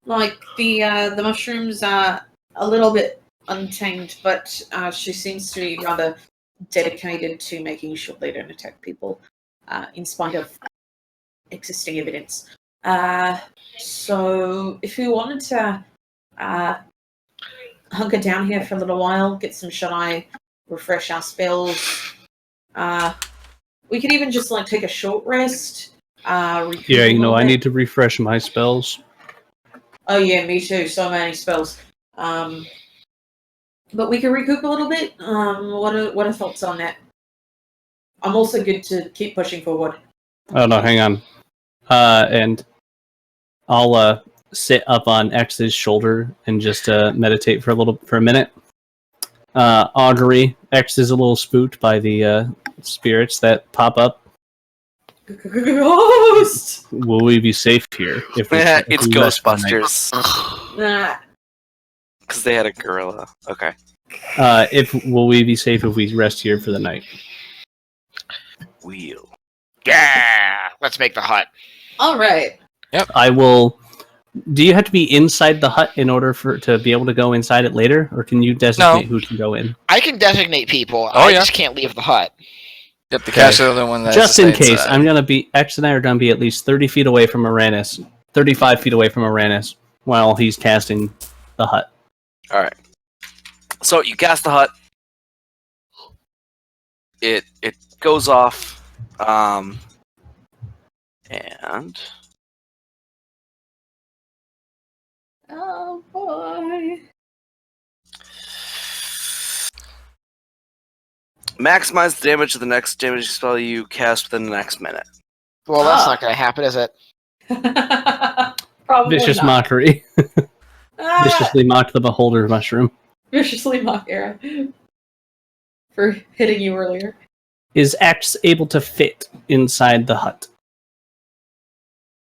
Speaker 6: Like the mushrooms are a little bit untamed, but she seems to be rather dedicated to making sure they don't attack people, in spite of existing evidence. So if we wanted to hunker down here for a little while, get some shut-eye, refresh our spells, we could even just like take a short rest.
Speaker 5: Yeah, you know, I need to refresh my spells.
Speaker 6: Oh yeah, me too. So many spells. But we can recoup a little bit. What are thoughts on that? I'm also good to keep pushing forward.
Speaker 5: Oh no, hang on. And I'll sit up on X's shoulder and just meditate for a minute. Augury. X is a little spooked by the spirits that pop up.
Speaker 6: Ghost!
Speaker 5: Will we be safe here? If
Speaker 3: it's
Speaker 5: we rest for the night?
Speaker 3: Ghostbusters.
Speaker 6: Nah.
Speaker 3: Because they had a gorilla. Okay.
Speaker 5: Will we be safe if we rest here for the night?
Speaker 3: Wheel.
Speaker 1: Yeah! Let's make the hut.
Speaker 6: All right.
Speaker 5: I will. Do you have to be inside the hut in order to be able to go inside it later, or can you designate who can go in?
Speaker 1: I can designate people.
Speaker 4: Oh,
Speaker 1: I
Speaker 4: yeah.
Speaker 1: just can't leave the hut.
Speaker 4: Yep, the cash is the other one that
Speaker 5: Just
Speaker 4: has to
Speaker 5: in
Speaker 4: stay
Speaker 5: case,
Speaker 4: inside.
Speaker 5: I'm gonna be X and I are gonna be at least 30 feet away from Arranis, 35 feet away from Arranis, while he's casting the hut.
Speaker 3: Alright. So you cast the hut. It goes off. And
Speaker 6: Oh boy.
Speaker 3: maximize the damage of the next damage spell you cast within the next minute.
Speaker 1: Well, that's not going to happen, is it?
Speaker 6: Probably
Speaker 5: Vicious
Speaker 6: not.
Speaker 5: mockery.
Speaker 6: Ah,
Speaker 5: Viciously mocked the beholder mushroom.
Speaker 6: viciously mock Aera for hitting you earlier.
Speaker 5: Is X able to fit inside the hut?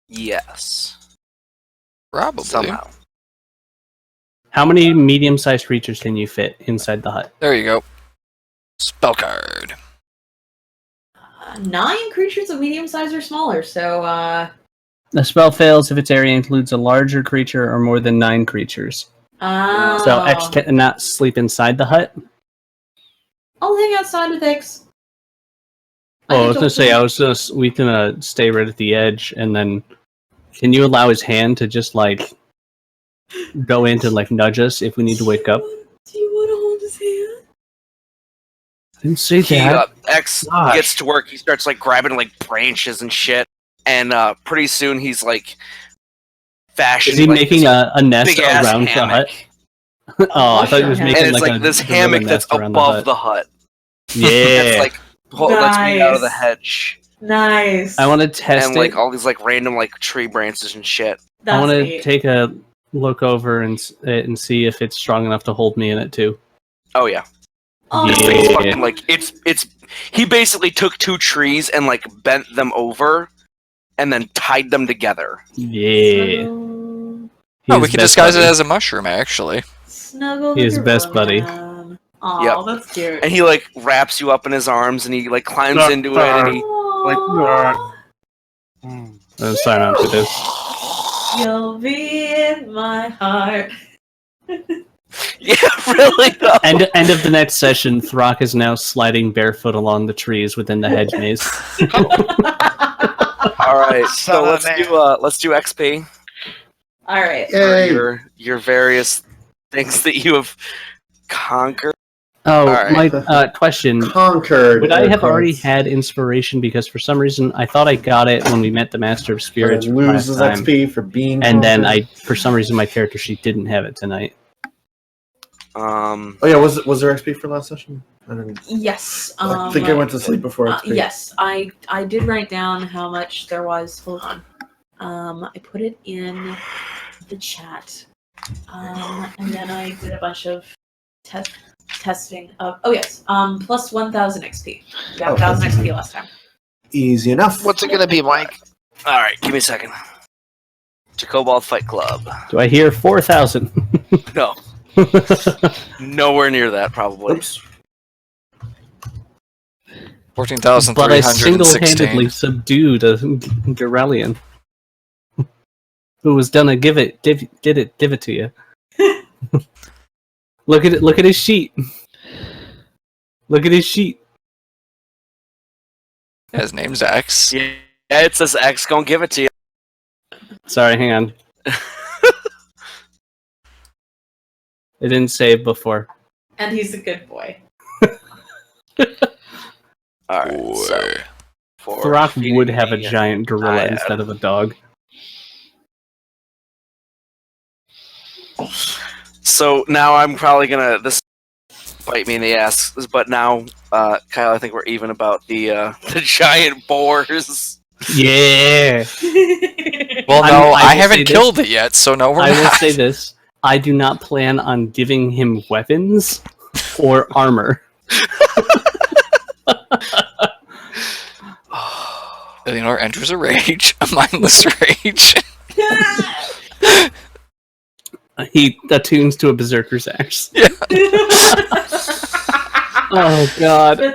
Speaker 3: Yes.
Speaker 4: Probably.
Speaker 3: Somehow.
Speaker 5: How many medium-sized creatures can you fit inside the hut?
Speaker 4: There you go. Spell card.
Speaker 6: 9 creatures of medium size or smaller, so
Speaker 5: The spell fails if its area includes a larger creature or more than 9 creatures. So X cannot sleep inside the hut?
Speaker 6: I'll hang outside with X.
Speaker 5: Oh, I was gonna say, we can stay right at the edge, and then can you allow his hand to just like go in to like nudge us if we need to wake up?
Speaker 6: Do you want to hold his hand?
Speaker 5: I didn't say
Speaker 3: He,
Speaker 5: that.
Speaker 3: X
Speaker 5: Gosh.
Speaker 3: gets to work. He starts like grabbing like branches and shit, and pretty soon he's like fashioning.
Speaker 5: Is he
Speaker 3: like,
Speaker 5: making
Speaker 3: this
Speaker 5: a nest
Speaker 3: big-ass
Speaker 5: around the
Speaker 3: hammock.
Speaker 5: hut? Oh, I thought he was making
Speaker 3: And it's like,
Speaker 5: a
Speaker 3: this
Speaker 5: gorilla
Speaker 3: hammock that's
Speaker 5: nest around
Speaker 3: above the hut.
Speaker 5: Yeah,
Speaker 3: That's like that's made out of the
Speaker 6: Nice.
Speaker 3: hedge,
Speaker 6: Nice.
Speaker 5: I want to test
Speaker 3: and
Speaker 5: it.
Speaker 3: like all these like random like tree branches and shit.
Speaker 5: I want to
Speaker 6: neat.
Speaker 5: take a look over and see if it's strong enough to hold me in it too.
Speaker 3: Oh yeah.
Speaker 6: Oh,
Speaker 3: This thing's
Speaker 5: Yeah.
Speaker 3: fucking like it's. He basically took 2 trees and like bent them over, and then tied them together.
Speaker 5: Yeah.
Speaker 6: Snuggle,
Speaker 4: Oh, we can disguise it as a mushroom, actually.
Speaker 6: snuggle
Speaker 5: He
Speaker 6: the
Speaker 5: is best buddy.
Speaker 6: gorilla. Aw,
Speaker 3: Yep.
Speaker 6: that's cute.
Speaker 3: And he like wraps you up in his arms, and he like climbs into it, and he
Speaker 6: Aw.
Speaker 5: Sign on to this.
Speaker 6: You'll be in my heart.
Speaker 3: Yeah, really. Though.
Speaker 5: End of the next session, Throkk is now sliding barefoot along the trees within the hedge maze.
Speaker 3: All right, so
Speaker 1: Son of
Speaker 3: let's
Speaker 1: a
Speaker 3: do XP
Speaker 6: All right.
Speaker 3: for your various things that you have conquered.
Speaker 5: Oh,
Speaker 3: Alright.
Speaker 5: my question.
Speaker 7: Conquered.
Speaker 5: Would I have
Speaker 7: air
Speaker 5: already
Speaker 7: quotes.
Speaker 5: had inspiration? Because for some reason, I thought I got it when we met the Master of Spirits
Speaker 7: And
Speaker 5: last
Speaker 7: loses
Speaker 5: time.
Speaker 7: XP for being
Speaker 5: And then
Speaker 7: conquered.
Speaker 5: for some reason, my character sheet didn't have it tonight.
Speaker 7: Oh yeah, was there XP for last session? I don't.
Speaker 6: Yes.
Speaker 7: I think I went to sleep before XP.
Speaker 6: Yes, I did write down how much there was. Hold on. I put it in the chat. And then I did a bunch of testing of. Oh yes. Plus 1,000 XP. Yeah, 1,000 XP last time.
Speaker 7: Easy enough.
Speaker 1: What's it gonna be, Mike?
Speaker 3: All right, give me a second. Jacobald Fight Club.
Speaker 5: Do I hear 4,000?
Speaker 3: No, nowhere near that, probably.
Speaker 7: Oops.
Speaker 4: 14,316.
Speaker 5: But I single-handedly subdued a Garelian who was gonna give it to you. Look at it. Look at his sheet. Look at his sheet.
Speaker 4: Yeah, his name's X.
Speaker 3: Yeah, it says X. Gonna give it to you.
Speaker 5: Sorry, hang on. It didn't save before.
Speaker 6: And he's a good boy.
Speaker 3: All right. So, for
Speaker 5: Throkk would have a
Speaker 3: feeding
Speaker 5: giant gorilla
Speaker 3: I have-
Speaker 5: instead of a dog.
Speaker 3: So now I'm probably gonna this bite me in the ass, but now Kyle, I think we're even about the giant boars.
Speaker 5: Yeah.
Speaker 4: Well,
Speaker 5: I
Speaker 4: no,
Speaker 5: will
Speaker 4: I
Speaker 5: say
Speaker 4: haven't
Speaker 5: this.
Speaker 4: killed it yet, so no, we're
Speaker 5: I will
Speaker 4: not.
Speaker 5: say this. I do not plan on giving him weapons or armor.
Speaker 4: Illianor enters a rage, a mindless rage.
Speaker 5: He attunes to a berserker's axe.
Speaker 4: Yeah.
Speaker 5: Oh god.
Speaker 4: I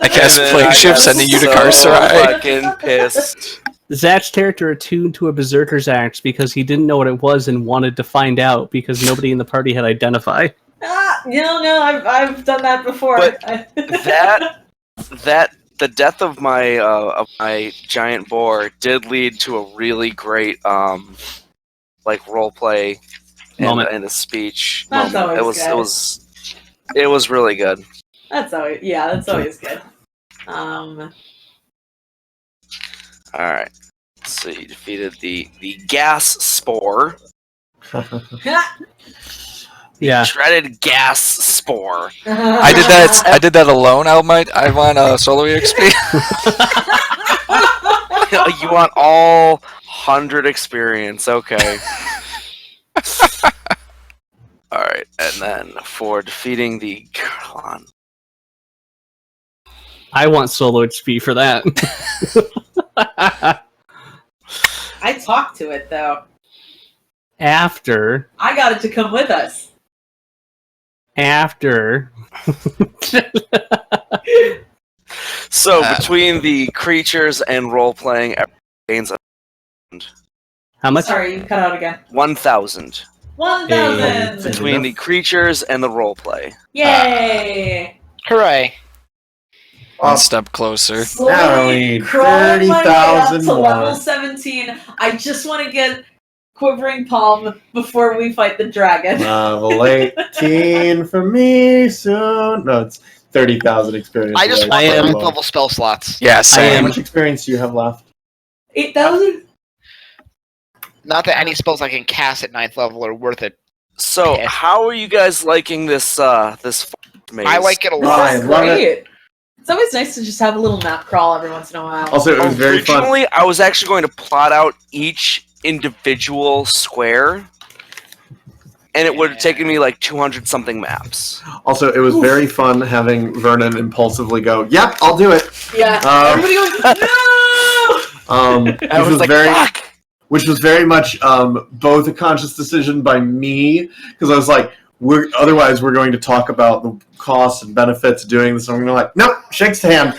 Speaker 4: cast
Speaker 3: And then
Speaker 4: plane
Speaker 3: I
Speaker 4: shift,
Speaker 3: got
Speaker 4: sending you to
Speaker 3: so
Speaker 4: Carcerai.
Speaker 3: fucking pissed.
Speaker 5: Zach's character attuned to a berserker's axe because he didn't know what it was and wanted to find out because nobody in the party had identified.
Speaker 6: No, I've done that before.
Speaker 3: But that the death of my giant boar did lead to a really great like role play
Speaker 5: Moment.
Speaker 3: and a speech
Speaker 6: That's
Speaker 3: moment.
Speaker 6: always good.
Speaker 3: It was really good.
Speaker 6: That's always good.
Speaker 3: All right. So you defeated the gas spore.
Speaker 5: Yeah.
Speaker 3: Shredded gas spore.
Speaker 4: I did that alone. I want solo EXP.
Speaker 3: You want all 100 experience, okay. Alright, and then for defeating the Clelen.
Speaker 5: I want solo XP for that.
Speaker 6: I talked to it though.
Speaker 5: After.
Speaker 6: I got it to come with us.
Speaker 3: So between the creatures and role playing, gains
Speaker 5: How much?
Speaker 6: Sorry, you cut out again.
Speaker 3: 1,000.
Speaker 6: 1,000!
Speaker 3: Between the creatures and the role play.
Speaker 6: Yay!
Speaker 1: Hooray!
Speaker 4: One step closer.
Speaker 6: Slowly
Speaker 7: Now
Speaker 6: crawling my way up
Speaker 7: 30,000
Speaker 6: to level
Speaker 7: more.
Speaker 6: 17. I just want to get Quivering Palm before we fight the dragon.
Speaker 7: Level 18 for me soon. No, it's 30,000 experience.
Speaker 1: I just
Speaker 7: right?
Speaker 1: want
Speaker 5: I
Speaker 1: the
Speaker 5: am-
Speaker 1: ninth level spell slots.
Speaker 4: Yeah,
Speaker 7: How
Speaker 4: same.
Speaker 7: much experience do you have left?
Speaker 6: 8,000?
Speaker 1: Not that any spells I can cast at ninth level are worth it.
Speaker 3: So,
Speaker 1: Yeah.
Speaker 3: how are you guys liking this this maze?
Speaker 1: I like it a lot.
Speaker 7: Right.
Speaker 6: This is
Speaker 7: love it.
Speaker 6: great. It's always nice to just have a little map crawl every once in a while.
Speaker 7: Also, it was very fun.
Speaker 3: Originally, I was actually going to plot out each individual square, and it would have taken me like 200 something maps.
Speaker 7: Also, it was very fun having Vernon impulsively go, "Yep, I'll do it."
Speaker 6: Yeah. Everybody goes, no!
Speaker 3: I was like, fuck!
Speaker 7: Which was very much both a conscious decision by me, because I was like, otherwise we're going to talk about the costs and benefits of doing this. And I'm going to like, nope, shakes the hand.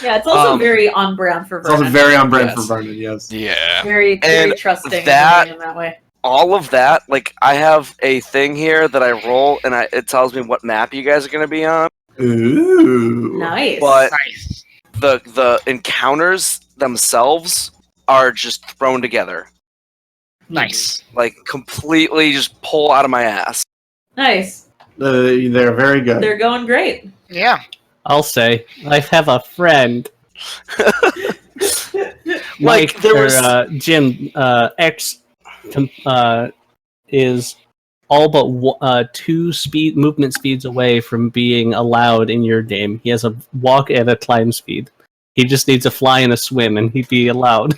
Speaker 6: Yeah, it's also
Speaker 3: Um,
Speaker 6: very on brand for
Speaker 2: It's also
Speaker 6: Vernon.
Speaker 2: very on brand
Speaker 3: Yes.
Speaker 2: for Vernon, yes.
Speaker 4: Yeah.
Speaker 6: Very
Speaker 3: And
Speaker 6: trusting
Speaker 3: that-
Speaker 6: in that way.
Speaker 3: All of that, like I have a thing here that I roll, and it tells me what map you guys are going to be on.
Speaker 2: Ooh.
Speaker 6: Nice.
Speaker 3: But-
Speaker 1: Nice.
Speaker 3: The encounters themselves are just thrown together,
Speaker 1: Nice.
Speaker 3: like completely just pull out of my ass.
Speaker 6: Nice.
Speaker 2: They're very good.
Speaker 6: They're going great.
Speaker 1: Yeah.
Speaker 5: I'll say I have a friend.
Speaker 3: Like,
Speaker 5: Mike
Speaker 3: there
Speaker 5: or
Speaker 3: was-
Speaker 5: Jim X is all but 2 movement speeds away from being allowed in your game. He has a walk and a climb speed. He just needs a fly and a swim, and he'd be allowed.